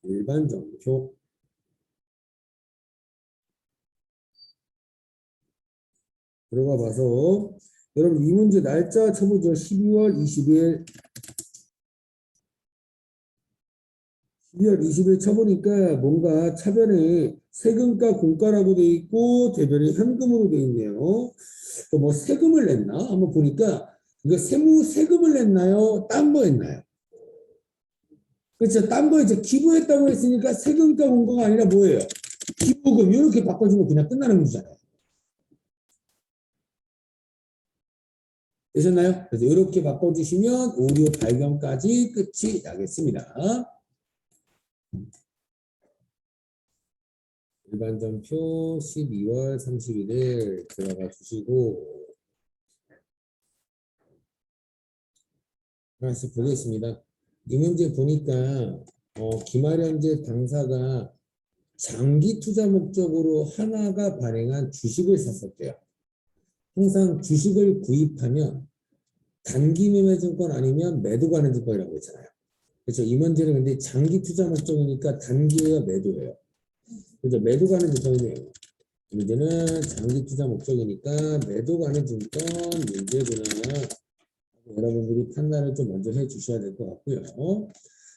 일반 점표 들어가 봐서 여러분 이 문제 날짜 쳐보죠. 12월 20일 12월 20일 쳐보니까 뭔가 차변에 세금과 공과라고 돼 있고 대변에 현금으로 돼 있네요. 또 뭐 세금을 냈나? 한번 보니까 이거 세금을 냈나요? 딴 거 했나요? 그렇죠. 딴 거 이제 기부했다고 했으니까 세금과 공과가 아니라 뭐예요? 기부금 이렇게 바꿔주면 그냥 끝나는 문제잖아요. 되셨나요? 그래서 이렇게 바꿔주시면 오류 발견까지 끝이 나겠습니다. 일반점표 12월 31일 들어가 주시고 하나씩 보겠습니다. 이 문제 보니까 김아련제 당사가 장기 투자 목적으로 하나가 발행한 주식을 샀었대요. 항상 주식을 구입하면 단기 매매 증권 아니면 매도 가는 증권이라고 했잖아요. 그렇죠. 이 문제는 근데 장기 투자 목적이니까 단기예요, 매도예요. 그죠. 매도 가는 증권이네요. 문제는 장기 투자 목적이니까 매도 가는 증권 문제구나. 여러분들이 판단을 좀 먼저 해 주셔야 될 것 같고요.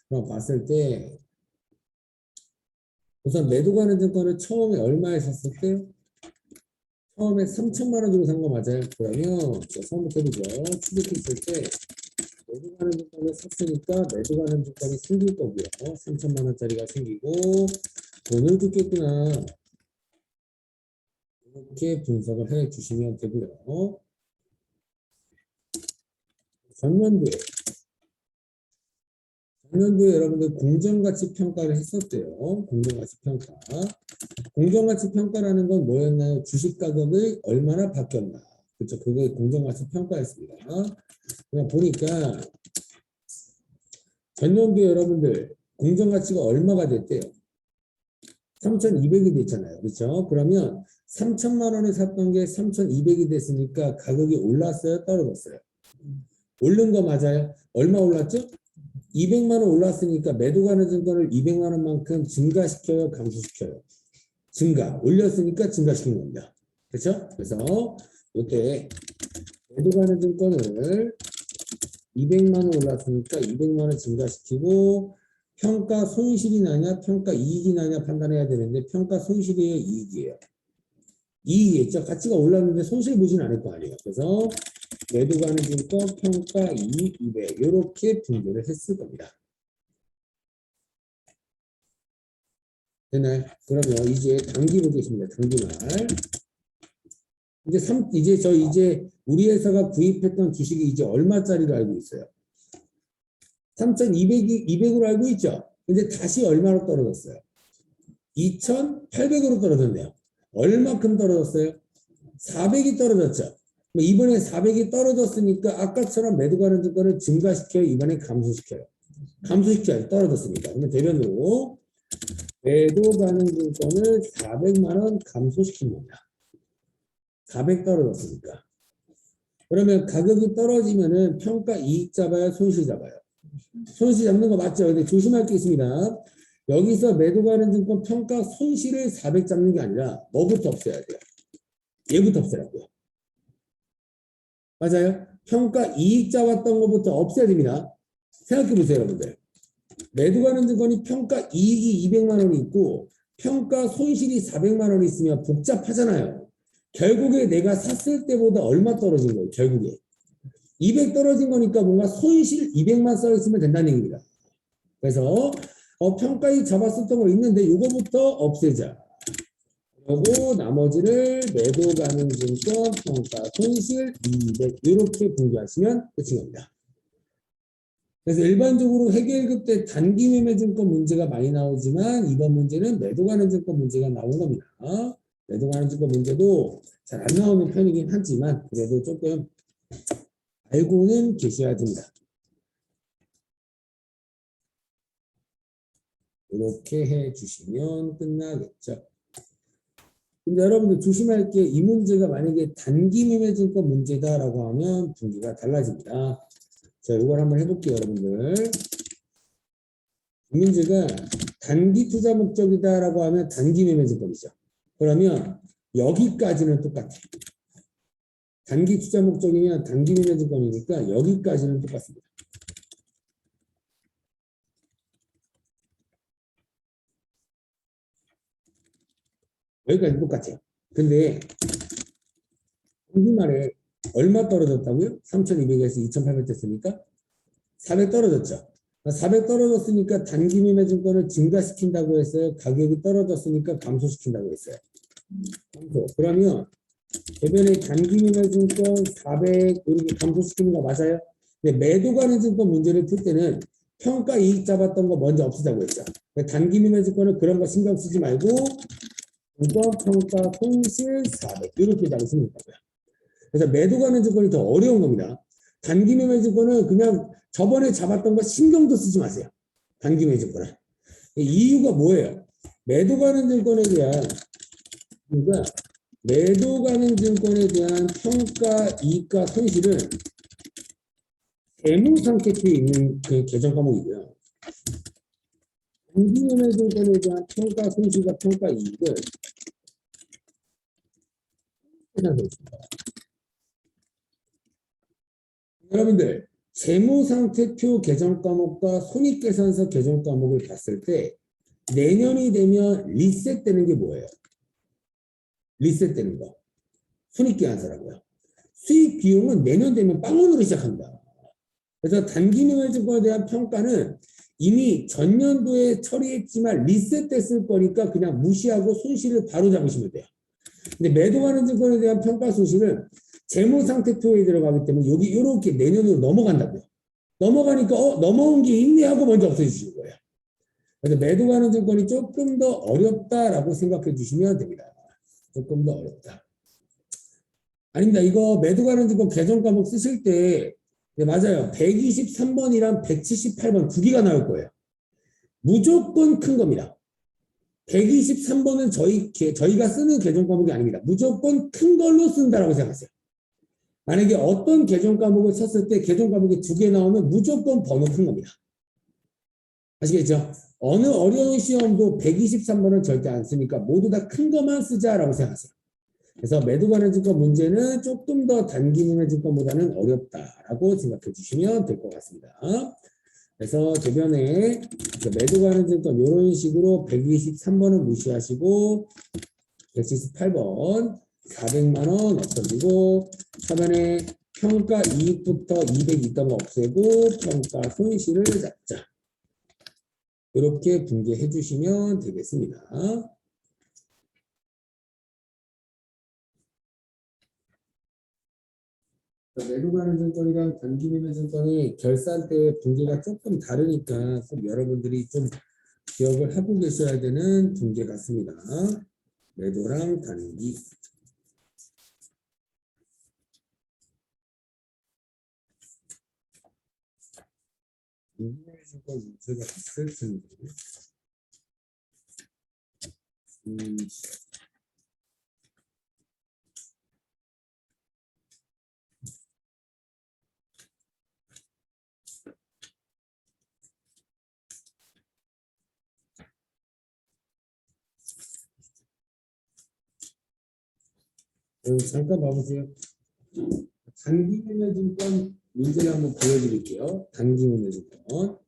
그럼 봤을 때 우선 매도 가는 증권을 처음에 얼마에 샀었대요? 처음에 3천만 원 주고 산 거 맞아요? 그러면 처음부터 해보죠. 추적했을 때 매도 가는 증권을 샀으니까 매도 가는 증권이 생길 거고요. 3천만 원짜리가 생기고 돈을 줬겠구나. 이렇게 분석을 해 주시면 되고요. 전년도에 여러분들 공정가치 평가를 했었대요. 공정가치 평가. 공정가치 평가라는 건 뭐였나요? 주식 가격이 얼마나 바뀌었나. 그렇죠. 그게 공정가치 평가였습니다. 그냥 보니까 전년도에 여러분들 공정가치가 얼마가 됐대요? 3,200이 됐잖아요. 그렇죠? 그러면 3천만 원에 샀던 게 3,200이 됐으니까 가격이 올랐어요? 떨어졌어요? 오른 거 맞아요? 얼마 올랐죠? 200만 원 올랐으니까 매도 가는 증권을 200만 원만큼 증가시켜요? 감소시켜요? 증가. 올렸으니까 증가시킨 겁니다. 그렇죠? 그래서 이때 매도 가는 증권을 200만 원 올랐으니까 200만 원 증가시키고 평가 손실이 나냐 평가 이익이 나냐 판단해야 되는데 평가 손실이에요 이익이에요? 이익이겠죠. 가치가 올랐는데 손실 보지는 않을 거 아니에요. 그래서 매도 가는 증권 평가 이익 200 이렇게 분류를 했을 겁니다. 되나요? 그러면 이제 단기 보겠습니다. 단기말. 이제 우리 회사가 구입했던 주식이 이제 얼마짜리로 알고 있어요? 3,200으로 알고 있죠? 근데 다시 얼마로 떨어졌어요? 2,800으로 떨어졌네요. 얼마큼 떨어졌어요? 400이 떨어졌죠. 이번에 400이 떨어졌으니까 아까처럼 매도 가는 증권을 증가시켜요? 이번에 감소시켜요? 감소시켜요. 떨어졌으니까. 그러면 대변으로 매도 가는 증권을 400만 원 감소시킨 겁니다. 400 떨어졌으니까. 그러면 가격이 떨어지면은 평가 이익 잡아요? 손실 잡아요? 손실 잡는 거 맞죠? 근데 조심할 게 있습니다. 여기서 매도 가는 증권 평가 손실을 400 잡는 게 아니라 뭐부터 없애야 돼요? 얘부터 없애라고요. 맞아요? 평가 이익 잡았던 것부터 없애야 됩니다. 생각해 보세요, 여러분들. 매도 가는 증권이 평가 이익이 200만 원이 있고 평가 손실이 400만 원이 있으면 복잡하잖아요. 결국에 내가 샀을 때보다 얼마 떨어진 거예요, 결국에. 200 떨어진 거니까 뭔가 손실 200만 써 있으면 된다는 얘기입니다. 그래서 평가이 잡았었던 거 있는데 이거부터 없애자. 그리고 나머지를 매도 가능 증권 평가 손실 200 이렇게 분류하시면 끝인 겁니다. 그래서 일반적으로 회계일급 때 단기 매매 증권 문제가 많이 나오지만 이번 문제는 매도 가능 증권 문제가 나온 겁니다. 매도 가능 증권 문제도 잘 안 나오는 편이긴 하지만 그래도 조금 알고는 계셔야 됩니다. 이렇게 해주시면 끝나겠죠. 근데 여러분들 조심할 게 이 문제가 만약에 단기 매매증권 문제다라고 하면 분기가 달라집니다. 자, 이걸 한번 해볼게요, 여러분들. 이 문제가 단기 투자 목적이다라고 하면 단기 매매증권이죠. 그러면 여기까지는 똑같아요. 단기 투자 목적이면 단기 매매증권이니까 여기까지는 똑같습니다. 여기까지 똑같아요. 근데 분기말에 얼마 떨어졌다고요? 3,200에서 2,800 됐으니까 400 떨어졌죠. 400 떨어졌으니까 단기 매매증권을 증가시킨다고 했어요. 가격이 떨어졌으니까 감소시킨다고 했어요. 감소. 그러면 대변에 단기 매매증권 400 이렇게 감소시키는 거 맞아요? 근데 매도 가는 증권 문제를 풀 때는 평가 이익 잡았던 거 먼저 없애자고 했죠. 단기 매매증권은 그런 거 신경 쓰지 말고 이거 평가 손실 400 이렇게 잡으시면 된다고요. 그래서 매도 가는 증권이 더 어려운 겁니다. 단기 매매 증권은 그냥 저번에 잡았던 거 신경도 쓰지 마세요. 단기 매매 증권은. 이유가 뭐예요? 매도 가는 증권에 대한 그러니까 매도 가는 증권에 대한 평가 이익과 손실은 재무 상태표에 있는 그 계정 과목이고요. 단기 매매 증권에 대한 평가 손실과 평가 이익을 계산하겠습니다. 여러분들 재무상태표 개정 과목과 손익계산서 개정 과목을 봤을 때 내년이 되면 리셋되는 게 뭐예요? 리셋되는 거 손익계산서라고요. 수익 비용은 내년 되면 빵원으로 시작합니다. 그래서 단기 매매증권에 대한 평가는 이미 전년도에 처리했지만 리셋됐을 거니까 그냥 무시하고 손실을 바로 잡으시면 돼요. 근데 매도하는 증권에 대한 평가 손실은 재무상태표에 들어가기 때문에 여기 이렇게 내년으로 넘어간다고요. 넘어가니까 넘어온 게 있네 하고 먼저 없애주시는 거예요. 그래서 매도하는 증권이 조금 더 어렵다라고 생각해 주시면 됩니다. 조금 더 어렵다. 아닙니다. 이거 매도하는 증권 개정 과목 쓰실 때 네, 맞아요. 123번이랑 178번 두 개가 나올 거예요. 무조건 큰 겁니다. 123번은 저희가 쓰는 개정 과목이 아닙니다. 무조건 큰 걸로 쓴다라고 생각하세요. 만약에 어떤 개정 과목을 쳤을 때 개정 과목이 두 개 나오면 무조건 번호 큰 겁니다. 아시겠죠? 어느 어려운 시험도 123번은 절대 안 쓰니까 모두 다 큰 것만 쓰자라고 생각하세요. 그래서 매도 관련 증권 문제는 조금 더 단기 매매 증권보다는 어렵다라고 생각해 주시면 될 것 같습니다. 그래서 대변에 매도 관련 증권 이런 식으로 123번은 무시하시고 178번 400만 원 없어지고 화면에 평가 이익부터 200 있던 거 없애고 평가 손실을 잡자. 이렇게 분개해 주시면 되겠습니다. 매도 가는 증권이랑 단기 매매 증권이 결산 때 분개가 조금 다르니까 꼭 여러분들이 좀 기억을 하고 계셔야 되는 분개 같습니다. 매도랑 단기. 증권 문제가 있을 텐데. 잠깐 봐보세요. 단기 매매 증권 문제를 한번 보여드릴게요. 단기 매매 증권.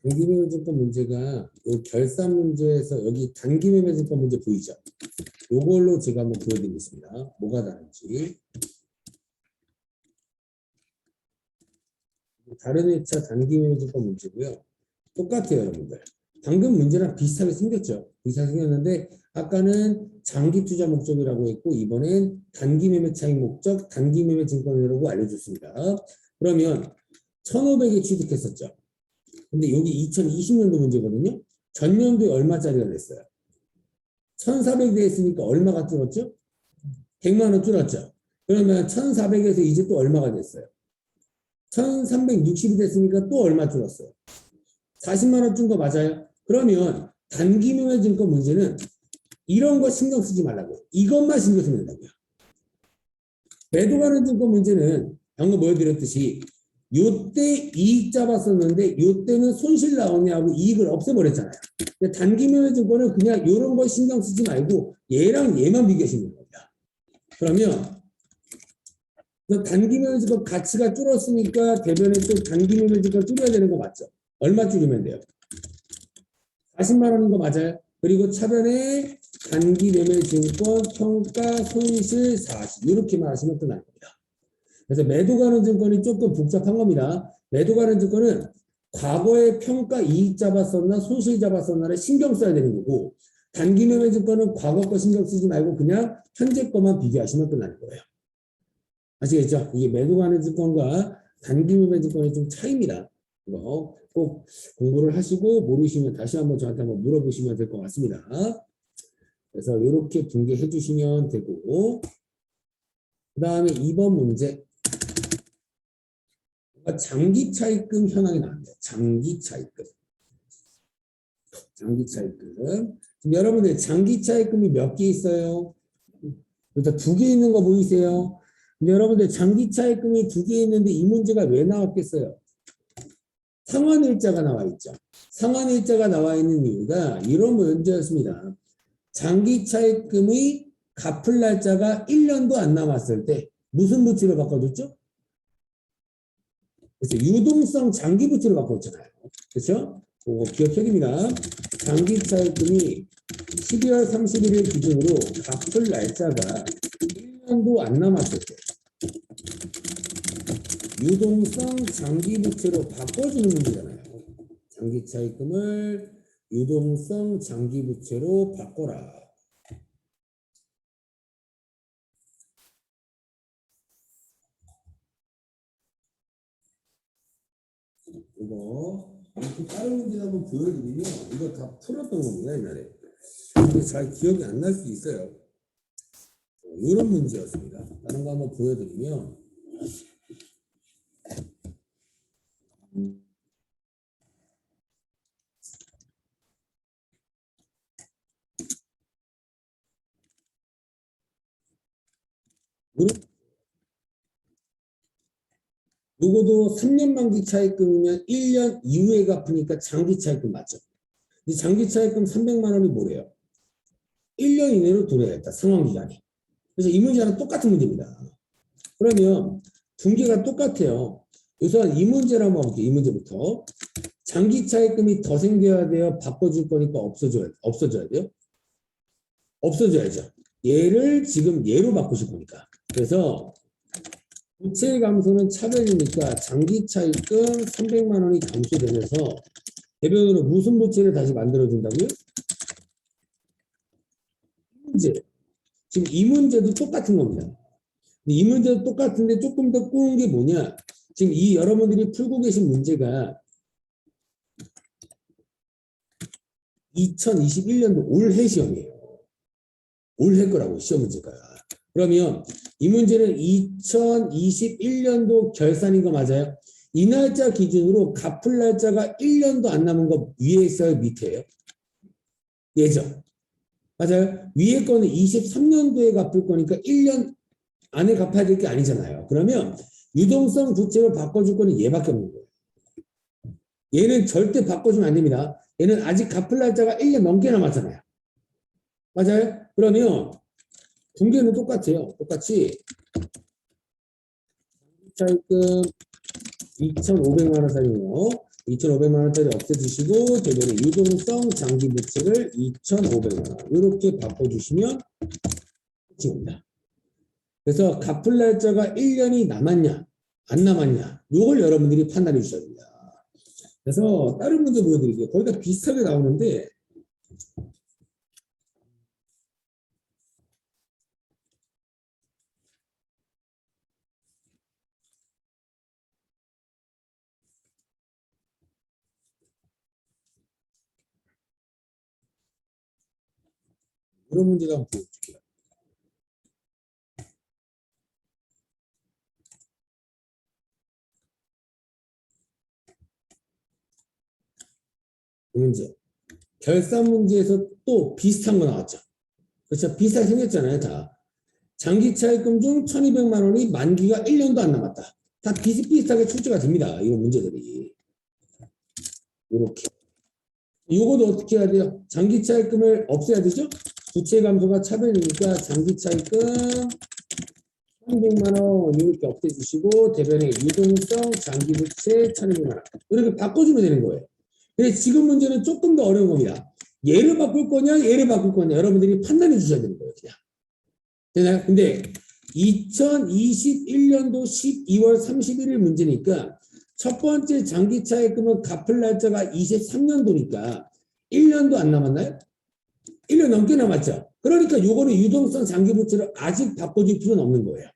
단기 매매 증권 문제가 이 결산 문제에서 여기 단기 매매 증권 문제 보이죠? 이걸로 제가 한번 보여드리겠습니다. 뭐가 다른지. 다른 회차 단기 매매 증권 문제고요. 똑같아요, 여러분들. 방금 문제랑 비슷하게 생겼죠. 비슷하게 생겼는데 아까는 장기 투자 목적이라고 했고 이번엔 단기 매매 차익 목적, 단기 매매 증권이라고 알려줬습니다. 그러면 1,500에 취득했었죠. 근데 여기 2020년도 문제거든요. 전년도에 얼마짜리가 됐어요? 1,400 됐으니까 얼마가 줄었죠? 100만 원 줄었죠. 그러면 1,400에서 이제 또 얼마가 됐어요? 1,360이 됐으니까 또 얼마 줄었어요? 40만 원 준 거 맞아요? 그러면 단기매매증권 문제는 이런 거 신경 쓰지 말라고요. 이것만 신경 쓰면 된다고요. 매도가는 증권 문제는 방금 보여드렸듯이 요때 이익 잡았었는데 요때는 손실 나오냐고 이익을 없애버렸잖아요. 근데 단기매매증권은 그냥 이런 거 신경 쓰지 말고 얘랑 얘만 비교하시면 됩니다. 그러면 단기매매증권 가치가 줄었으니까 대변에 또 단기매매증권 줄여야 되는 거 맞죠? 얼마 줄이면 돼요? 40만 원인 거 맞아요? 그리고 차변에 단기매매증권 평가 손실 40 이렇게만 하시면 끝날 겁니다. 그래서 매도 가는 증권이 조금 복잡한 겁니다. 매도 가는 증권은 과거에 평가 이익 잡았었나 손실 잡았었나를 신경 써야 되는 거고 단기 매매 증권은 과거 거 신경 쓰지 말고 그냥 현재 거만 비교하시면 끝나는 거예요. 아시겠죠? 이게 매도 가는 증권과 단기 매매 증권의 좀 차이입니다. 이거 꼭 공부를 하시고 모르시면 다시 한번 저한테 한번 물어보시면 될 것 같습니다. 그래서 이렇게 분개해 주시면 되고 그 다음에 2번 문제 장기 차입금 현황이 나옵니다. 장기 차입금. 장기 차입금. 지금 여러분들 장기 차입금이 몇 개 있어요? 일단 2개 있는 거 보이세요? 근데 여러분들 장기 차입금이 2개 있는데 이 문제가 왜 나왔겠어요? 상환일자가 나와 있죠. 상환일자가 나와 있는 이유가 이런 문제였습니다. 장기 차입금의 갚을 날짜가 1년도 안 남았을 때 무슨 부채로 바꿔줬죠? 그래서 유동성 장기 부채로 바꿨잖아요. 그렇죠? 그거 기억해야 됩니다. 장기 차입금이 12월 31일 기준으로 갚을 날짜가 1년도 안 남았을 때 유동성 장기 부채로 바꿔주는 문제잖아요. 장기 차입금을 유동성 장기 부채로 바꿔라. 이거 이렇게 다른 문제 한번 보여드리면 이거 다 풀었던 겁니다 옛날에. 근데 잘 기억이 안 날 수도 있어요. 이런 문제였습니다. 다른 거 한번 보여드리면 요거도 3년 만기 차입금이면 1년 이후에 갚으니까 장기 차입금 맞죠? 근데 장기 차입금 300만 원이 뭐래요? 1년 이내로 돌아야겠다. 상환기간이. 그래서 이 문제랑 똑같은 문제입니다. 그러면 분기가 똑같아요. 우선 이 문제를 한번 볼게요. 이 문제부터. 장기 차입금이 더 생겨야 돼요? 바꿔줄 거니까 없어져야 돼요? 없어져야죠. 얘를 지금 얘로 바꾸실 거니까. 그래서 부채 감소는 차별이니까 장기 차입금 300만 원이 감소되면서 대변으로 무슨 부채를 다시 만들어준다고요? 문제. 지금 이 문제도 똑같은 겁니다. 이 문제도 똑같은데 조금 더 꼬운 게 뭐냐? 지금 이 여러분들이 풀고 계신 문제가 2021년도 올해 시험이에요. 올해 거라고 시험 문제가. 그러면 이 문제는 2021년도 결산인 거 맞아요? 이 날짜 기준으로 갚을 날짜가 1년도 안 남은 거 위에 있어요? 밑에요? 예죠? 맞아요? 위에 거는 23년도에 갚을 거니까 1년 안에 갚아야 될 게 아니잖아요. 그러면 유동성 부채로 바꿔줄 거는 얘밖에 없는 거예요. 얘는 절대 바꿔주면 안 됩니다. 얘는 아직 갚을 날짜가 1년 넘게 남았잖아요. 맞아요? 그러면 분계는 똑같아요. 똑같이 차입금 2,500만 원짜리요. 2,500만 원짜리 없애주시고 대변에 유동성 장기 부채를 2,500만 원 이렇게 바꿔주시면 끝입니다. 그래서 갚을 날짜가 1년이 남았냐 안 남았냐 이걸 여러분들이 판단해 주셔야 됩니다. 그래서 다른 문제 보여드릴게요. 거의 다 비슷하게 나오는데 그런 문제도 한번 보여줄게요. 이 문제. 결산 문제에서 또 비슷한 거 나왔죠. 그렇죠? 비슷하게 생겼잖아요, 다. 장기 차입금 중 1200만 원이 만기가 1년도 안 남았다. 다 비슷비슷하게 출제가 됩니다. 이런 문제들이. 이렇게. 요것도 어떻게 해야 돼요? 장기 차입금을 없애야 되죠? 부채 감소가 차별이니까 장기 차입금 1200만 원 이렇게 없애주시고 대변에 유동성 장기 부채 1200만 원 이렇게 바꿔주면 되는 거예요. 근데 지금 문제는 조금 더 어려운 겁니다. 얘를 바꿀 거냐 얘를 바꿀 거냐 여러분들이 판단해 주셔야 되는 거예요. 그냥. 되나요? 근데 2021년도 12월 31일 문제니까 첫 번째 장기 차입금은 갚을 날짜가 23년도니까 1년도 안 남았나요? 1년 넘게 남았죠. 그러니까 요거는 유동성 장기 부채를 아직 바꿔줄 필요는 없는 거예요.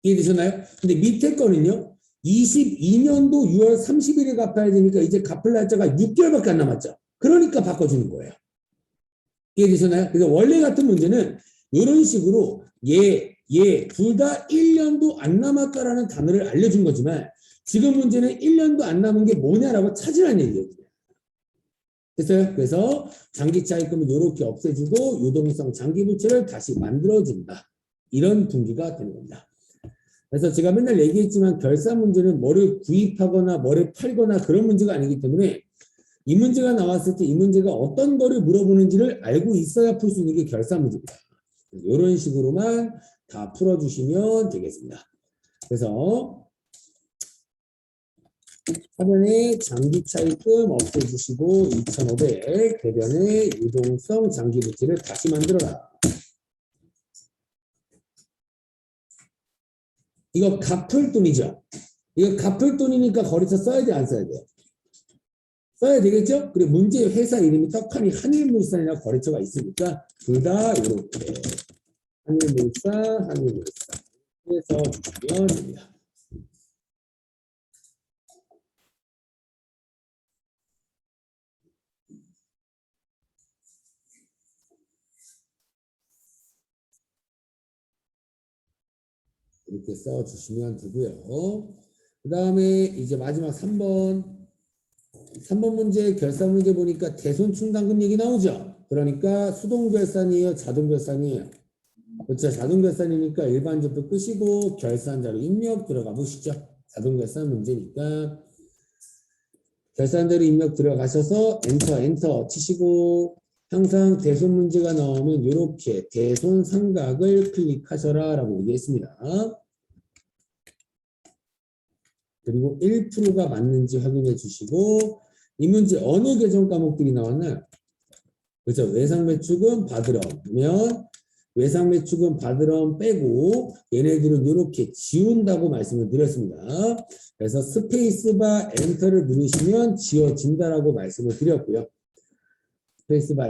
이해되셨나요? 근데 밑에 거는요. 22년도 6월 30일에 갚아야 되니까 이제 갚을 날짜가 6개월밖에 안 남았죠. 그러니까 바꿔주는 거예요. 이해되셨나요? 그래서 원래 같은 문제는 이런 식으로 둘 다 1년도 안 남았다라는 단어를 알려준 거지만 지금 문제는 1년도 안 남은 게 뭐냐라고 찾으라는 얘기예요. 됐어요? 그래서 장기 차입금을 이렇게 없애주고 유동성 장기 부채를 다시 만들어준다. 이런 분기가 되는 겁니다. 그래서 제가 맨날 얘기했지만 결산 문제는 뭐를 구입하거나 뭐를 팔거나 그런 문제가 아니기 때문에 이 문제가 나왔을 때 이 문제가 어떤 거를 물어보는지를 알고 있어야 풀 수 있는 게 결산 문제입니다. 이런 식으로만 다 풀어주시면 되겠습니다. 그래서 화면에 장기 차입금 없애주시고 2500 대변의 유동성 장기 부채를 다시 만들어라. 이거 갚을 돈이죠. 이거 갚을 돈이니까 거래처 써야 돼, 안 써야 돼요? 써야 되겠죠? 그리고 문제 회사 이름이 떡하니 한일물산이나 거래처가 있으니까 둘 다 이렇게 한일물산 해서 주시면 됩니다. 이렇게 써주시면 되고요. 그 다음에 이제 마지막 3번 문제 결산 문제 보니까 대손충당금 얘기 나오죠. 그러니까 수동결산이에요, 자동결산이에요. 그렇죠. 자동결산이니까 일반적도 끄시고 결산자료 입력 들어가 보시죠. 자동결산 문제니까 결산자료 입력 들어가셔서 엔터 치시고 항상 대손 문제가 나오면 이렇게 대손 삼각을 클릭하셔라 라고 얘기했습니다. 그리고 1%가 맞는지 확인해 주시고 이 문제 어느 계정 과목들이 나왔나요? 그렇죠. 외상매축은 받으러면 외상매축은 받으러 빼고 얘네들은 이렇게 지운다고 말씀을 드렸습니다. 그래서 스페이스바 엔터를 누르시면 지워진다라고 말씀을 드렸고요. 스페이스바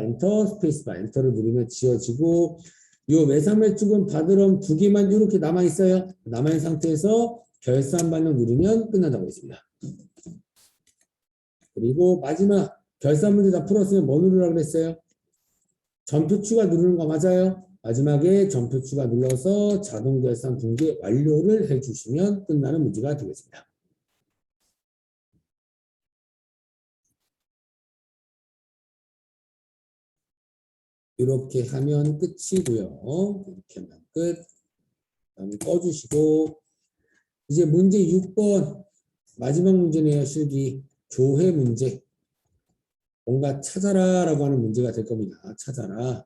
엔터를 누르면 지워지고 이 외상매축은 받으러 두 개만 이렇게 남아있어요. 남아있는 상태에서 결산 반영 누르면 끝난다고 했습니다. 그리고 마지막 결산 문제 다 풀었으면 뭐 누르라고 그랬어요? 점표 추가 누르는 거 맞아요? 마지막에 점표 추가 눌러서 자동 결산 분기 완료를 해주시면 끝나는 문제가 되겠습니다. 이렇게 하면 끝이고요. 이렇게 하면 끝. 다음에 꺼주시고 이제 문제 6번 마지막 문제네요. 실기 조회 문제. 뭔가 찾아라 라고 하는 문제가 될 겁니다. 찾아라.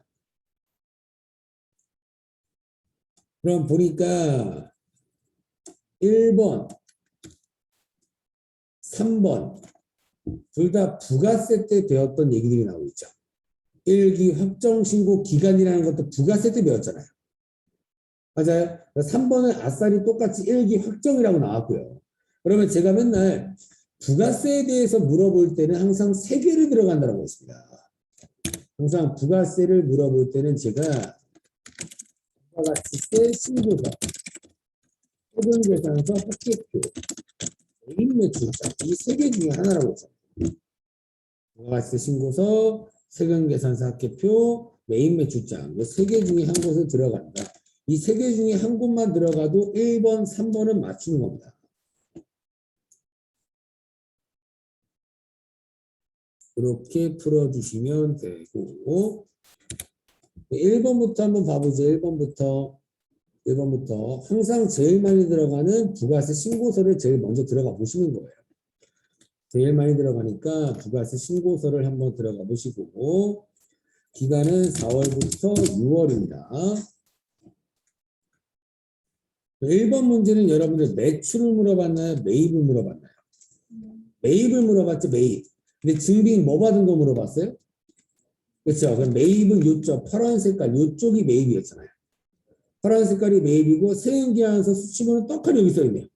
그럼 보니까 1번, 3번 둘 다 부가세 때 배웠던 얘기들이 나오고 있죠. 1기 확정신고 기간이라는 것도 부가세 때 배웠잖아요. 맞아요? 3번은 아싸리 똑같이 1기 확정이라고 나왔고요. 그러면 제가 맨날 부가세에 대해서 물어볼 때는 항상 3개를 들어간다고 했습니다. 항상 부가세를 물어볼 때는 제가 부가가치세 신고서, 세금계산서 합계표, 개인매출자 이 3개 중에 하나라고 했잖아요. 부가가치세 신고서, 세금계산서 합계표, 메인 매출장. 이 세 개 중에 한 곳에 들어간다. 이 세 개 중에 한 곳만 들어가도 1번, 3번은 맞추는 겁니다. 이렇게 풀어주시면 되고 1번부터 한번 봐보죠. 1번부터 항상 제일 많이 들어가는 부가세 신고서를 제일 먼저 들어가 보시는 거예요. 제일 많이 들어가니까 부가세 신고서를 한번 들어가 보시고 기간은 4월부터 6월입니다. 1번 문제는 여러분들 매출을 물어봤나요? 매입을 물어봤나요? 매입을 물어봤죠. 매입. 근데 증빙 뭐 받은 거 물어봤어요? 그렇죠. 그럼 매입은 요쪽 파란 색깔 요쪽이 매입이었잖아요. 파란 색깔이 매입이고 세은기한서 수치분은 떡하니 여기 써 있네요.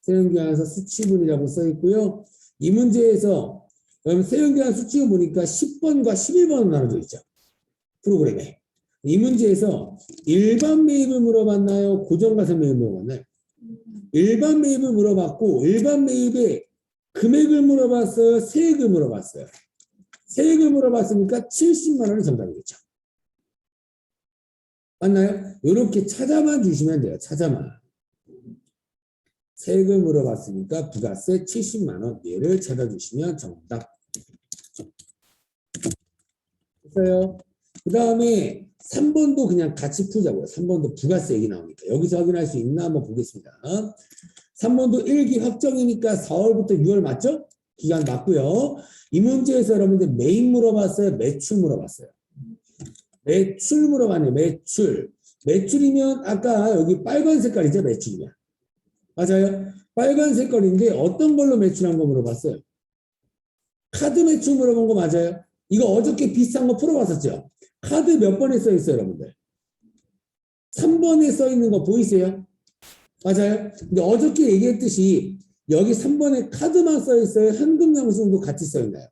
세은기한서 수치분이라고 써 있고요. 이 문제에서 그럼 세은기한 수치분 보니까 10번과 11번으로 나눠져 있죠. 프로그램에. 이 문제에서 일반 매입을 물어봤나요? 고정가세 매입을 물어봤나요? 일반 매입을 물어봤고 일반 매입의 금액을 물어봤어요? 세액을 물어봤어요? 세액을 물어봤으니까 70만 원이 정답이겠죠. 맞나요? 이렇게 찾아만 주시면 돼요. 찾아만. 세액을 물어봤으니까 부가세 70만 원 얘를 찾아주시면 정답. 됐어요? 그 다음에 3번도 그냥 같이 풀자고요. 3번도 부가세 얘기 나오니까. 여기서 확인할 수 있나 한번 보겠습니다. 3번도 1기 확정이니까 4월부터 6월 맞죠? 기간 맞고요. 이 문제에서 여러분들 매입 물어봤어요? 매출 물어봤어요? 매출 물어봤네요. 매출. 매출이면 아까 여기 빨간 색깔이죠. 매출이면. 맞아요. 빨간 색깔인데 어떤 걸로 매출한 거 물어봤어요? 카드 매출 물어본 거 맞아요? 이거 어저께 비슷한 거 풀어봤었죠? 카드 몇 번에 써 있어요, 여러분들? 3번에 써 있는 거 보이세요? 맞아요? 근데 어저께 얘기했듯이 여기 3번에 카드만 써 있어요? 현금 영수증도 같이 써 있나요?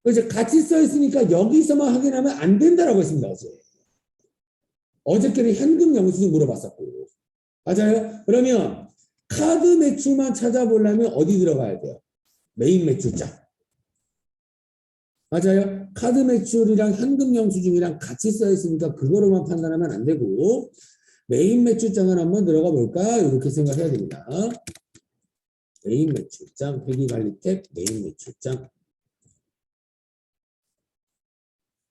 그래서 같이 써 있으니까 여기서만 확인하면 안 된다라고 했습니다, 어제. 어저께는 현금 영수증 물어봤었고. 맞아요? 그러면 카드 매출만 찾아보려면 어디 들어가야 돼요? 메인 매출장. 맞아요? 카드 매출이랑 현금 영수증이랑 같이 써 있으니까 그거로만 판단하면 안 되고 메인 매출장을 한번 들어가 볼까? 이렇게 생각해야 됩니다. 메인 매출장, 회계관리 탭, 메인 매출장.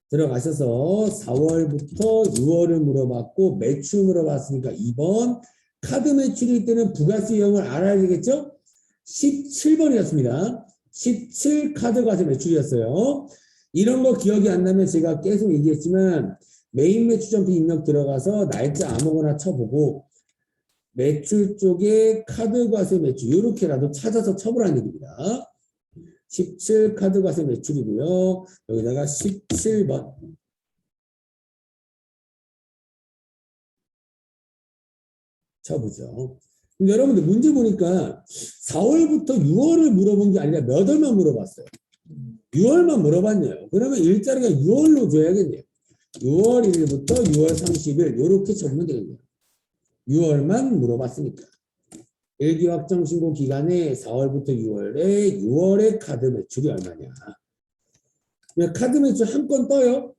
들어가셔서 4월부터 6월을 물어봤고 매출 물어봤으니까 2번 카드 매출일 때는 부가세형을 알아야 되겠죠? 17번이었습니다. 17 카드 과세 매출이었어요. 이런 거 기억이 안 나면 제가 계속 얘기했지만 메인 매출 점프 입력 들어가서 날짜 아무거나 쳐보고 매출 쪽에 카드 과세 매출 이렇게라도 찾아서 쳐보라는 얘기입니다. 17 카드 과세 매출이고요. 여기다가 17번. 쳐보죠. 근데 여러분들 문제 보니까 4월부터 6월을 물어본 게 아니라 몇 월만 물어봤어요. 6월만 물어봤네요. 그러면 일자리가 6월로 줘야겠네요. 6월 1일부터 6월 30일 이렇게 쳐보면 되겠네요. 6월만 물어봤으니까. 일기 확정 신고 기간에 4월부터 6월에 6월의 카드 매출이 얼마냐. 카드 매출 한 건 떠요?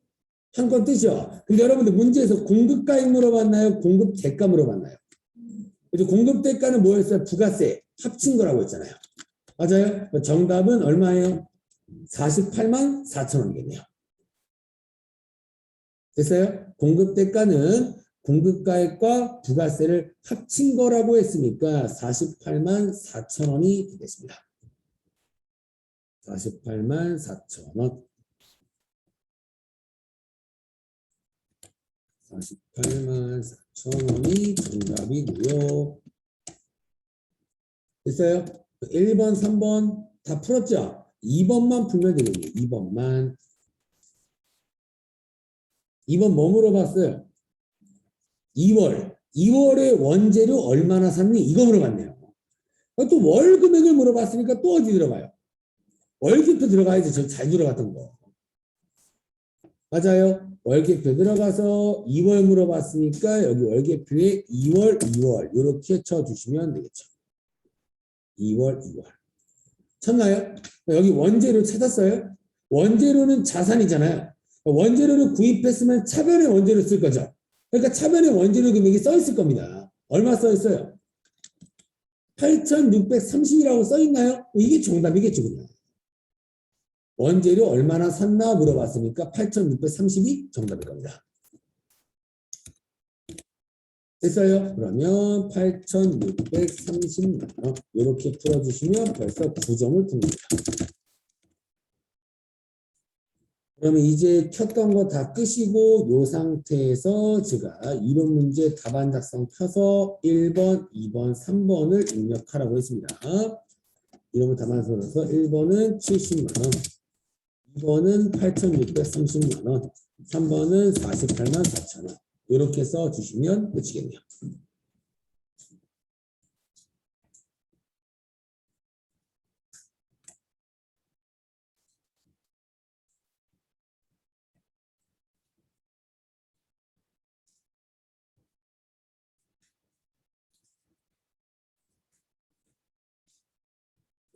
한 건 뜨죠? 근데 여러분들 문제에서 공급가액 물어봤나요? 공급 대가 물어봤나요? 그래서 공급 대가는 뭐였어요? 부가세 합친 거라고 했잖아요. 맞아요? 정답은 얼마예요? 48만 4천 원이겠네요. 됐어요? 공급 대가는 공급가액과 부가세를 합친 거라고 했으니까 48만 4천 원이 되겠습니다. 48만 4천 원. 48만 4천 원이 정답이고요. 됐어요? 1번, 3번 다 풀었죠? 2번만 풀면 되겠네요. 2번만. 2번 뭐 물어봤어요? 2월에 원재료 얼마나 샀니? 이거 물어봤네요. 또 월 금액을 물어봤으니까 또 어디 들어가요? 월계표 들어가야지. 저 잘 들어갔던 거. 맞아요. 월계표 들어가서 2월 물어봤으니까 여기 월계표에 2월 이렇게 쳐주시면 되겠죠. 2월 쳤나요? 여기 원재료 찾았어요? 원재료는 자산이잖아요. 원재료를 구입했으면 차변의 원재료 쓸 거죠. 그러니까 차변의 원재료 금액이 써 있을 겁니다. 얼마 써 있어요? 8,630이라고 써 있나요? 이게 정답이겠죠, 그냥. 원재료 얼마나 샀나 물어봤으니까 8,630이 정답일 겁니다. 됐어요? 그러면 8,630만 원 이렇게 풀어주시면 벌써 9점을 줍니다. 그러면 이제 켰던 거 다 끄시고 이 상태에서 제가 이론 문제 답안 작성 펴서 1번, 2번, 3번을 입력하라고 했습니다. 이런 답안 써서 1번은 70만 원, 2번은 8,630만 원, 3번은 48만 4천 원. 이렇게 써주시면 끝이겠네요.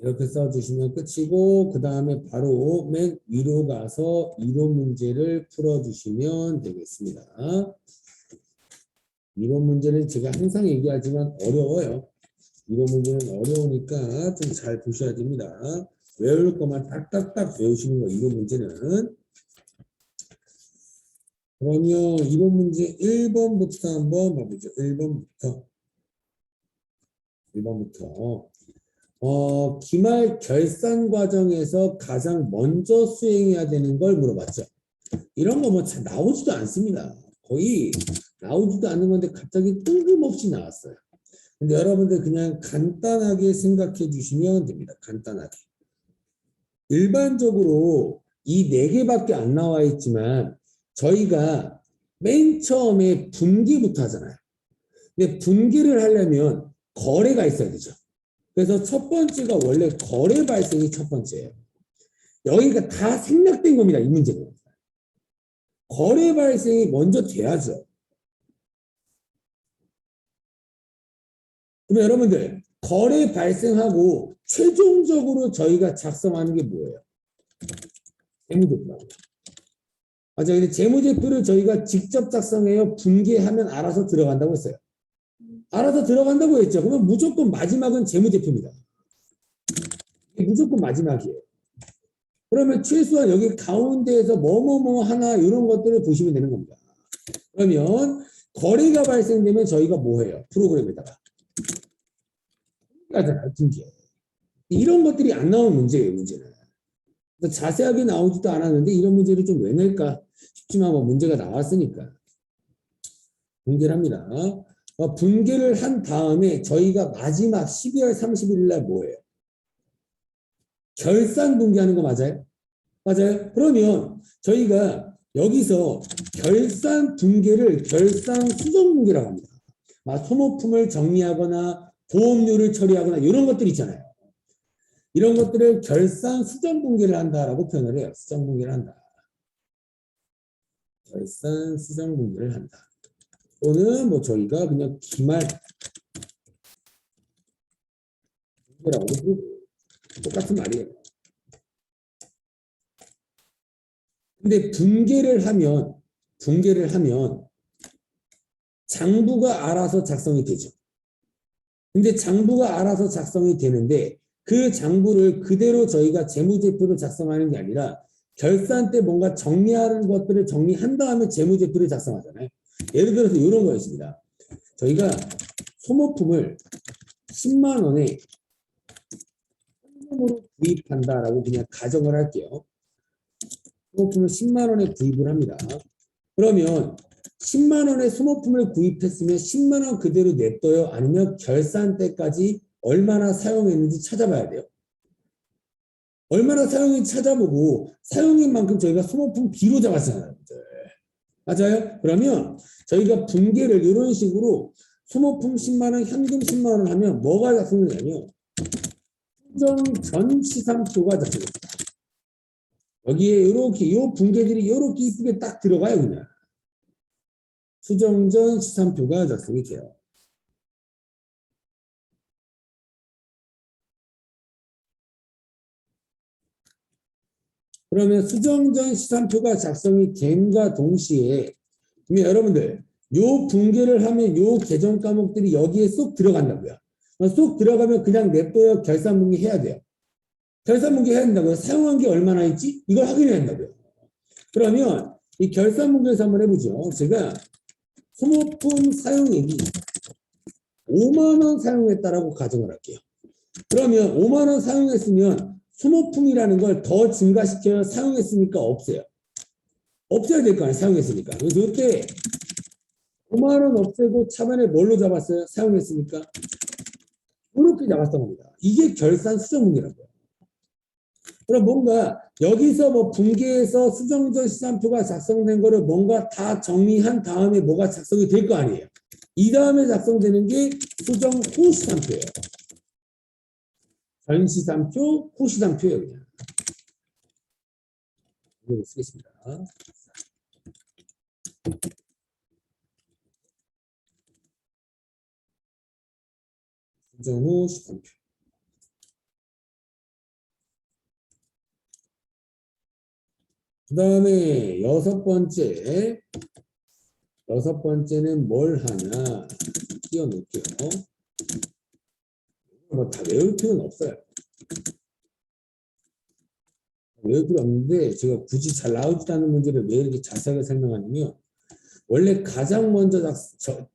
이렇게 써주시면 끝이고 그 다음에 바로 맨 위로 가서 이론 문제를 풀어주시면 되겠습니다. 이론 문제는 제가 항상 얘기하지만 어려워요. 이론 문제는 어려우니까 좀 잘 보셔야 됩니다. 외울 것만 딱딱딱 외우시는 거 이론 문제는. 그러면 이론 문제 1번부터 한번 봐보죠. 1번부터. 기말 결산 과정에서 가장 먼저 수행해야 되는 걸 물어봤죠. 이런 거 뭐 잘 나오지도 않습니다. 거의 나오지도 않는 건데 갑자기 뜬금없이 나왔어요. 근데 여러분들 그냥 간단하게 생각해 주시면 됩니다. 간단하게. 일반적으로 이 4개밖에 안 나와 있지만 저희가 맨 처음에 분기부터 하잖아요. 근데 분기를 하려면 거래가 있어야 되죠. 그래서 첫 번째가 원래 거래 발생이 첫 번째예요. 여기가 다 생략된 겁니다. 이 문제는. 거래 발생이 먼저 돼야죠. 그러면 여러분들 거래 발생하고 최종적으로 저희가 작성하는 게 뭐예요? 재무제표입니다. 맞아. 근데 재무제표를 저희가 직접 작성해요. 분기하면 알아서 들어간다고 했어요. 알아서 들어간다고 했죠. 그러면 무조건 마지막은 재무제표입니다. 무조건 마지막이에요. 그러면 최소한 여기 가운데에서 뭐뭐뭐 하나 이런 것들을 보시면 되는 겁니다. 그러면 거래가 발생되면 저희가 뭐 해요? 프로그램에다가. 분기. 이런 것들이 안 나오는 문제예요. 문제는. 자세하게 나오지도 않았는데 이런 문제를 좀 왜 낼까 싶지만 뭐 문제가 나왔으니까 분개를 합니다. 분개를 한 다음에 저희가 마지막 12월 30일 날 뭐예요? 결산 분개하는 거 맞아요? 맞아요? 그러면 저희가 여기서 결산 분개를 결산 수정 분개라고 합니다. 소모품을 정리하거나 보험료를 처리하거나 이런 것들 있잖아요. 이런 것들을 결산 수정 분개를 한다라고 표현을 해요. 수정 분개를 한다. 결산 수정 분개를 한다. 또는 뭐 저희가 그냥 기말 분개라고 부르고 똑같은 말이에요. 근데 분개를 하면 장부가 알아서 작성이 되죠. 근데 장부가 알아서 작성이 되는데 그 장부를 그대로 저희가 재무제표로 작성하는 게 아니라 결산 때 뭔가 정리하는 것들을 정리한 다음에 재무제표를 작성하잖아요. 예를 들어서 이런 거였습니다. 저희가 소모품을 10만 원에 현금으로 구입한다라고 그냥 가정을 할게요. 소모품을 10만 원에 구입을 합니다. 그러면 10만 원의 소모품을 구입했으면 10만 원 그대로 냅둬요? 아니면 결산 때까지 얼마나 사용했는지 찾아봐야 돼요. 얼마나 사용했는지 찾아보고 사용인 만큼 저희가 소모품 B로 잡았잖아요. 맞아요? 그러면 저희가 분개를 이런 식으로 소모품 10만 원, 현금 10만 원을 하면 뭐가 작성되냐면 수정 전 시상표가 작성됩니다. 여기에 이렇게 요 분개들이 이렇게 이쁘게 딱 들어가요. 그냥. 수정 전 시상표가 작성이 돼요. 그러면 수정전 시산표가 작성이 됨과 동시에 그러면 여러분들 요 분계를 하면 요 계정 과목들이 여기에 쏙 들어간다고요. 쏙 들어가면 그냥 냅둬요. 결산분계 해야 돼요. 결산분계 해야 된다고요. 사용한 게 얼마나 있지? 이걸 확인해야 된다고요. 그러면 이 결산분계에서 한번 해보죠. 제가 소모품 사용액이 5만 원 사용했다라고 가정을 할게요. 그러면 5만 원 사용했으면 소모품이라는 걸 더 증가시켜야 사용했으니까 없어요. 없애야 될 거 아니에요. 사용했으니까. 그래서 이때 5만 원 없애고 차반에 뭘로 잡았어요? 사용했으니까. 이렇게 잡았던 겁니다. 이게 결산 수정 분계라고요. 그럼 뭔가 여기서 뭐 분계해서 수정전 시산표가 작성된 거를 뭔가 다 정리한 다음에 뭐가 작성이 될 거 아니에요. 이 다음에 작성되는 게 수정 후 시산표예요. 전 시산표, 후 시산표예요. 그냥. 이걸 쓰겠습니다. 수정 후 시산표. 그 다음에 여섯 번째는 뭘 하나 띄워놓을게요. 뭐 다 외울 필요는 없어요. 외울 필요 없는데 제가 굳이 잘 나오지 않는 문제를 왜 이렇게 자세하게 설명하냐면 원래 가장 먼저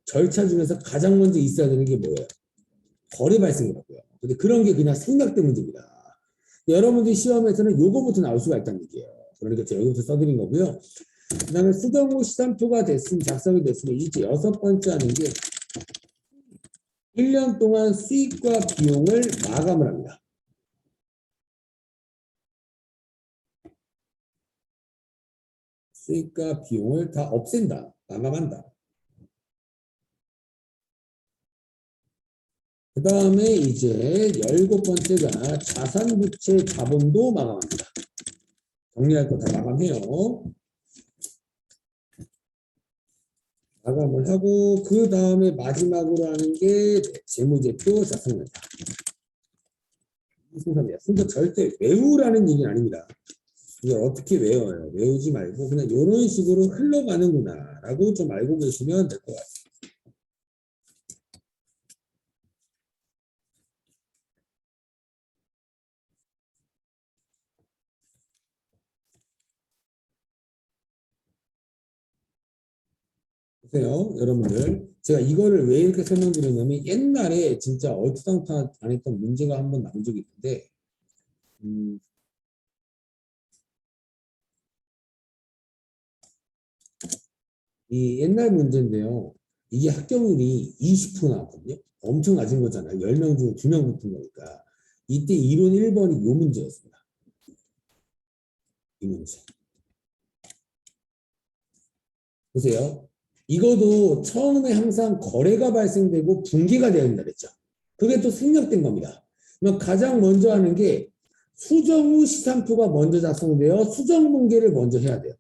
절차 중에서 가장 먼저 있어야 되는 게 뭐예요? 거래 발생이라고요. 근데 그런 게 그냥 생략된 문제입니다. 여러분들 시험에서는 요거부터 나올 수가 있다는 얘기예요. 그러니까 제가 여기부터 써드린 거고요. 그 다음에 수정 후 시산표가 됐으면 작성이 됐으면 이제 여섯 번째 하는 게 1년 동안 수익과 비용을 마감을 합니다. 수익과 비용을 다 없앤다. 마감한다. 그 다음에 이제 17번째가 자산부채 자본도 마감합니다. 정리할 거 다 마감해요. 마감을 하고 그 다음에 마지막으로 하는 게 재무제표 작성한다. 순서입니다. 순서 절대 외우라는 얘기는 아닙니다. 이걸 어떻게 외워요? 외우지 말고 그냥 이런 식으로 흘러가는구나 라고 좀 알고 계시면 될 것 같아요. 보세요, 여러분들. 제가 이거를 왜 이렇게 설명드렸냐면 옛날에 진짜 얼토당토 안 했던 문제가 한 번 나온 적이 있는데 이 옛날 문제인데요. 이게 합격률이 20% 나왔거든요. 엄청 낮은 거잖아요. 10명 중에 2명 붙은 거니까. 이때 이론 1번이 이 문제였습니다. 이 문제. 보세요. 이거도 처음에 항상 거래가 발생되고 분기가 되어야 된다 그랬죠. 그게 또 생략된 겁니다. 그러면 가장 먼저 하는 게 수정 후 시산표가 먼저 작성되어 수정 분계를 먼저 해야 돼요.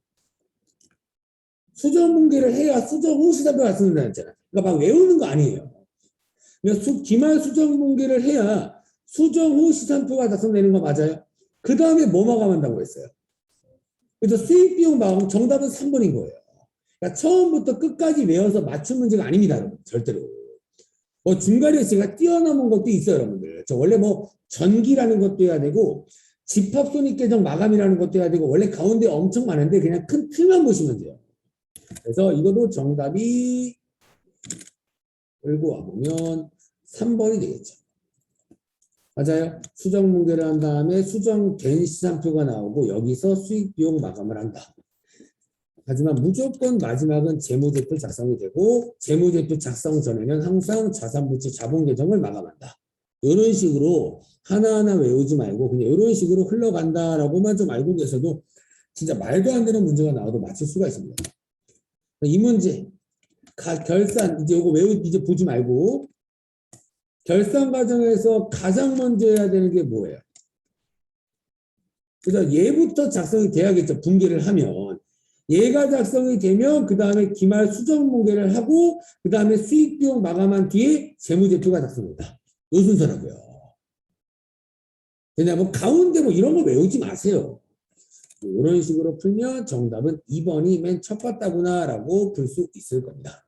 수정 분계를 해야 수정 후 시산표가 작성된다 했잖아요. 그러니까 막 외우는 거 아니에요. 기말 수정 분계를 해야 수정 후 시산표가 작성되는 거 맞아요? 그 다음에 뭐 마감한다고 했어요? 그래서 수익 비용 마감 정답은 3번인 거예요. 그러니까 처음부터 끝까지 외워서 맞춘 문제가 아닙니다, 여러분. 절대로. 뭐 중간에 제가 뛰어넘은 것도 있어요, 여러분들. 저 원래 뭐 전기라는 것도 해야 되고 집합손익계정 마감이라는 것도 해야 되고 원래 가운데 엄청 많은데 그냥 큰 틀만 보시면 돼요. 그래서 이것도 정답이 끌고 와보면 3번이 되겠죠. 맞아요. 수정 분계를 한 다음에 수정된 시산표가 나오고 여기서 수익 비용 마감을 한다. 하지만 무조건 마지막은 재무제표 작성이 되고 재무제표 작성 전에는 항상 자산부채 자본계정을 마감한다. 이런 식으로 하나하나 외우지 말고 그냥 이런 식으로 흘러간다라고만 좀 알고 계셔도 진짜 말도 안 되는 문제가 나와도 맞출 수가 있습니다. 이 문제 결산 이제 이거 이제 보지 말고 결산 과정에서 가장 먼저 해야 되는 게 뭐예요? 그래서 얘부터 작성이 돼야겠죠. 분계를 하면. 얘가 작성이 되면 그 다음에 기말 수정 분계를 하고 그 다음에 수익 비용 마감한 뒤에 재무제표가 작성된다. 요 순서라고요. 왜냐면 가운데 뭐 이런 거 외우지 마세요. 이런 식으로 풀면 정답은 2번이 맨 첫 같다구나 라고 풀 수 있을 겁니다.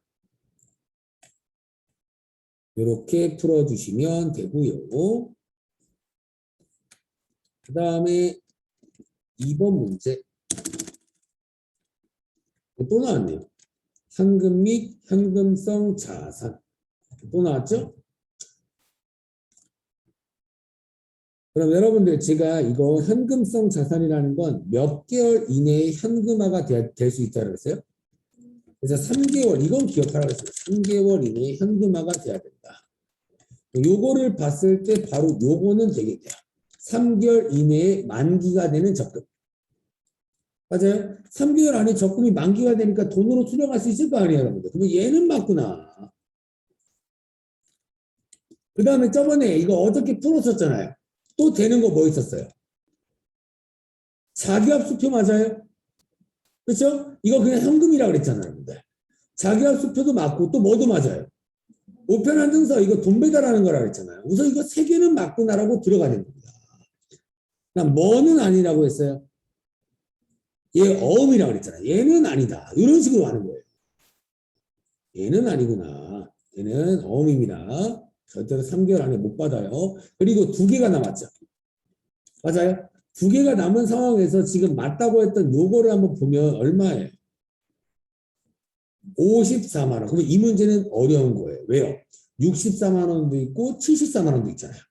이렇게 풀어주시면 되고요. 그 다음에 2번 문제 또 나왔네요. 현금 및 현금성 자산 또 나왔죠? 그럼 여러분들 제가 이거 현금성 자산이라는 건 몇 개월 이내에 현금화가 될 수 있다고 했어요? 그래서 3개월 이건 기억하라고 했어요. 3개월 이내에 현금화가 돼야 된다. 요거를 봤을 때 바로 요거는 되겠네요. 3개월 이내에 만기가 되는 적금. 맞아요? 3개월 안에 적금이 만기가 되니까 돈으로 수령할 수 있을 거 아니에요, 여러분들. 그러면 얘는 맞구나. 그 다음에 저번에 이거 어떻게 풀었었잖아요. 또 되는 거 뭐 있었어요? 자기합수표 맞아요? 그렇죠? 이거 그냥 현금이라고 그랬잖아요, 여러분들. 자기합수표도 맞고 또 뭐도 맞아요? 우편한증서 이거 돈 배달하는 거라 그랬잖아요. 우선 이거 세 개는 맞구나라고 들어가야 됩니다. 그냥 뭐는 아니라고 했어요? 얘 어음이라고 그랬잖아요. 얘는 아니다. 이런 식으로 하는 거예요. 얘는 아니구나. 얘는 어음입니다. 절대로 3개월 안에 못 받아요. 그리고 2개가 남았죠. 맞아요? 2개가 남은 상황에서 지금 맞다고 했던 요거를 한번 보면 얼마예요? 54만 원. 그러면 이 문제는 어려운 거예요. 왜요? 64만 원도 있고 74만 원도 있잖아요.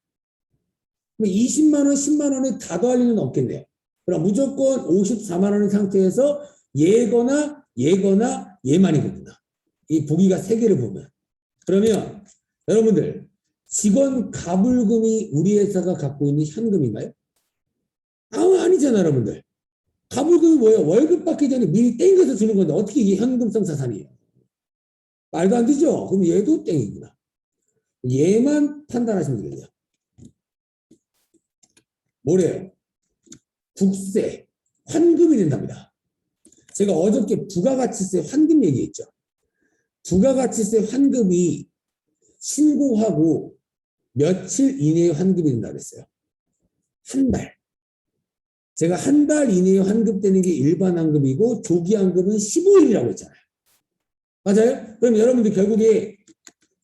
그럼 20만 원, 10만 원에 다 더할 리는 없겠네요. 그럼 무조건 54만 원의 상태에서 얘거나 얘만이거든요. 이 보기가 3개를 보면. 그러면 여러분들 직원 가불금이 우리 회사가 갖고 있는 현금인가요? 아니잖아요, 여러분들. 가불금이 뭐예요? 월급 받기 전에 미리 땡겨서 주는 건데 어떻게 이게 현금성 자산이에요? 말도 안 되죠? 그럼 얘도 땡이구나. 얘만 판단하시면 되겠네요. 뭐래요? 국세, 환급이 된답니다. 제가 어저께 부가가치세 환급 얘기했죠. 부가가치세 환급이 신고하고 며칠 이내에 환급이 된다고 그랬어요. 한 달. 제가 한 달 이내에 환급되는 게 일반 환급이고 조기 환급은 15일이라고 했잖아요. 맞아요? 그럼 여러분들 결국에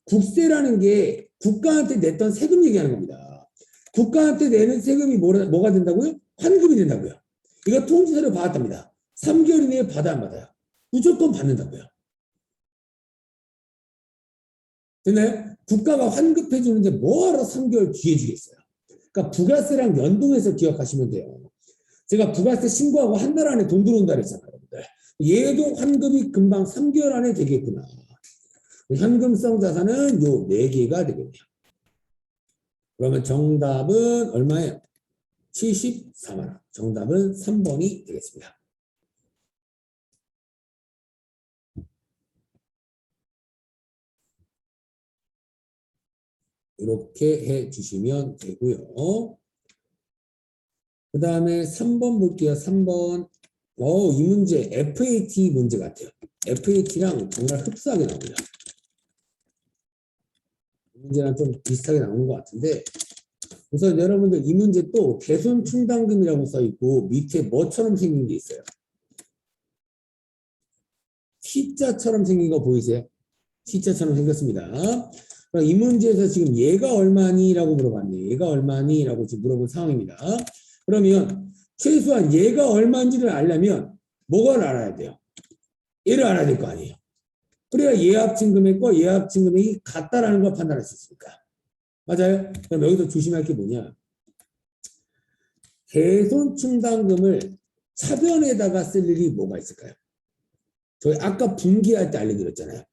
국세라는 게 국가한테 냈던 세금 얘기하는 겁니다. 국가한테 내는 세금이 뭐가 된다고요? 환급이 된다고요. 이거 통지서를 받았답니다. 3개월 이내에 받아 안 받아요? 무조건 받는다고요. 됐나요? 국가가 환급해 주는데 뭐하러 3개월 뒤에 주겠어요. 그러니까 부가세랑 연동해서 기억하시면 돼요. 제가 부가세 신고하고 한 달 안에 돈 들어온다 그랬잖아요. 여러분들. 얘도 환급이 금방 3개월 안에 되겠구나. 현금성 자산은 요 4개가 되겠네요. 그러면 정답은 얼마예요? 74만 원. 정답은 3번이 되겠습니다. 이렇게 해 주시면 되고요. 그 다음에 3번 볼게요. 3번. 이 문제 FAT 문제 같아요. FAT랑 정말 흡사하게 나옵니다. 이 문제랑 좀 비슷하게 나온 것 같은데 우선 여러분들 이 문제 또 개손 충당금이라고 써있고 밑에 뭐처럼 생긴 게 있어요. T자처럼 생긴 거 보이세요? T자처럼 생겼습니다. 이 문제에서 지금 얘가 얼마니? 라고 물어봤네요. 얘가 얼마니? 라고 지금 물어본 상황입니다. 그러면 최소한 얘가 얼마인지를 알려면 뭐가 알아야 돼요? 얘를 알아야 될 거 아니에요. 그래야 얘 합친 금액과 얘 합친 금액이 같다라는 걸 판단할 수 있으니까. 맞아요? 그럼 여기서 조심할 게 뭐냐? 개손 충당금을 차변에다가 쓸 일이 뭐가 있을까요? 저희 아까 분기할 때 알려드렸잖아요.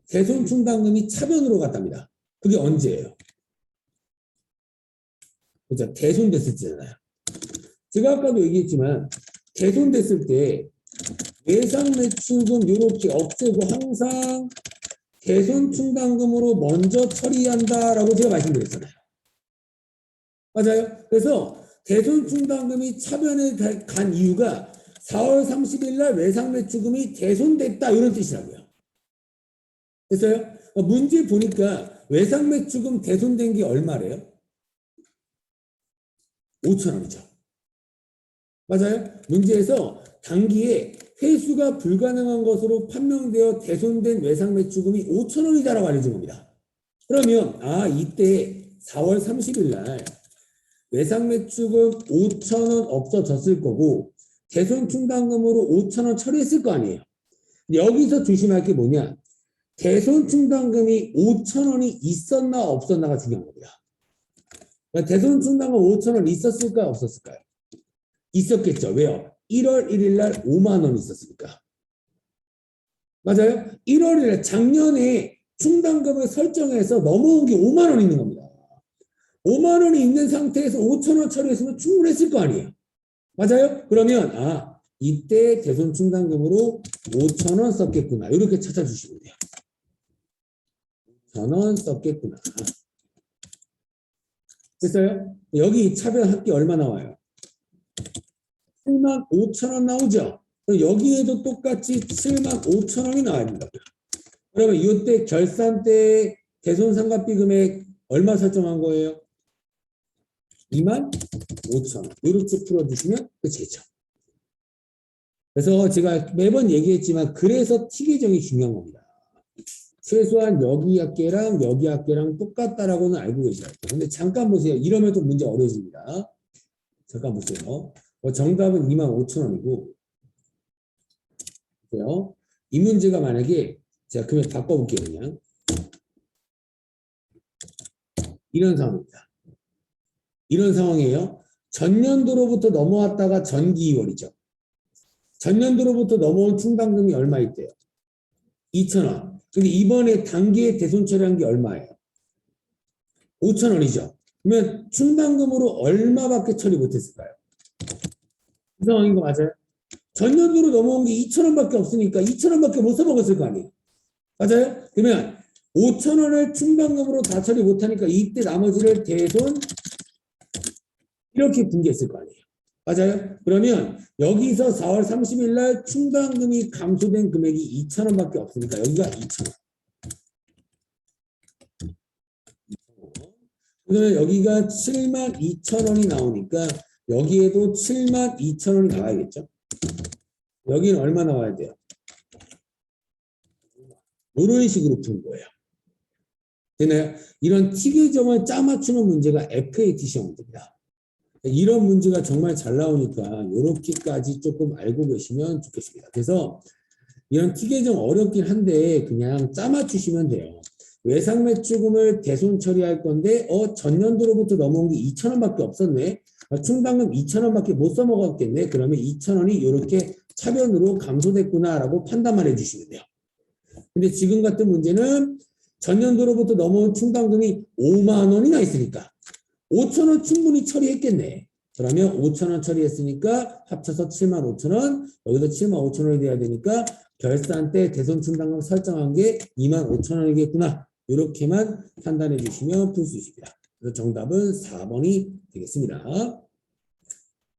개손 충당금이 차변으로 갔답니다. 그게 언제예요? 그죠? 개손됐을 때잖아요. 제가 아까도 얘기했지만 개손됐을 때 예상 매출금 이렇게 없애고 항상 개손 충당금으로 먼저 처리한다라고 제가 말씀드렸잖아요. 맞아요? 그래서 개손 충당금이 차변에 간 이유가 4월 30일 날 외상 매출금이 개손됐다 이런 뜻이라고요. 됐어요? 문제 보니까 외상 매출금 개손된 게 얼마래요? 5천 원이죠. 맞아요? 문제에서 단기에 회수가 불가능한 것으로 판명되어 대손된 외상매출금이 5,000원이다라고 알려준 겁니다. 그러면 이때 4월 30일 날 외상매출금 5,000원 없어졌을 거고 대손충당금으로 5,000원 처리했을 거 아니에요. 여기서 조심할 게 뭐냐? 대손충당금이 5,000원이 있었나 없었나가 중요한 겁니다. 그러니까 대손충당금 5,000원 있었을까요? 없었을까요? 있었겠죠. 왜요? 1월 1일 날 5만 원 있었으니까. 맞아요? 1월 1일 작년에 충당금을 설정해서 넘어온 게 5만 원 있는 겁니다. 5만 원이 있는 상태에서 5,000원 처리했으면 충분했을 거 아니에요. 맞아요? 그러면 이때 대손충당금으로 5,000원 썼겠구나. 이렇게 찾아주시면 돼요. 5,000원 썼겠구나. 됐어요? 여기 차변합계 얼마 나와요? 75,000원 나오죠? 여기에도 똑같이 75,000원이 나와야 된다. 그러면 이때 결산 때 대손상각비 금액 얼마 설정한 거예요? 25,000원. 이렇게 풀어주시면 끝이겠죠. 그래서 제가 매번 얘기했지만 그래서 T 계정이 중요한 겁니다. 최소한 여기 합계랑 여기 합계랑 똑같다라고는 알고 계셔야 돼요. 근데 잠깐 보세요. 이러면 또 문제 어려워집니다. 잠깐 보세요. 정답은 25,000원이고 보세요. 이 문제가 만약에 제가 금액 바꿔볼게요. 그냥 이런 상황입니다. 이런 상황이에요. 전년도로부터 넘어왔다가 전기 2월이죠. 전년도로부터 넘어온 충당금이 얼마 있대요? 2,000원. 근데 이번에 단기에 대손 처리한 게 얼마예요? 5,000원이죠. 그러면 충당금으로 얼마밖에 처리 못했을까요? 이 상황인 거 맞아요? 전년도로 넘어온 게 2,000원밖에 없으니까 2,000원밖에 못 써먹었을 거 아니에요? 맞아요? 그러면 5,000원을 충당금으로 다 처리 못하니까 이때 나머지를 대손 이렇게 분개했을 거 아니에요? 맞아요? 그러면 여기서 4월 30일 날 충당금이 감소된 금액이 2,000원밖에 없으니까 여기가 2,000원. 그러면 여기가 72,000원이 나오니까 여기에도 72,000원이 나와야겠죠? 여기는 얼마 나와야 돼요? 이런 식으로 푼 거예요. 되나요? 이런 T 계정을 짜맞추는 문제가 FAT 시험 문제입니다. 이런 문제가 정말 잘 나오니까 이렇게까지 조금 알고 계시면 좋겠습니다. 그래서 이런 T 계정 어렵긴 한데 그냥 짜맞추시면 돼요. 외상매출금을 대손 처리할 건데 전년도로부터 넘어온 게 2,000원밖에 없었네. 충당금 2,000원밖에 못 써먹었겠네. 그러면 2,000원이 이렇게 차변으로 감소됐구나라고 판단만 해주시면 돼요. 근데 지금 같은 문제는 전년도로부터 넘어온 충당금이 5만 원이나 있으니까 5,000원 충분히 처리했겠네. 그러면 5,000원 처리했으니까 합쳐서 75,000원, 여기도 75,000원이 돼야 되니까 결산 때 대손 충당금 설정한 게 25,000원이겠구나. 이렇게만 판단해 주시면 풀 수 있습니다. 그래서 정답은 4번이 되겠습니다.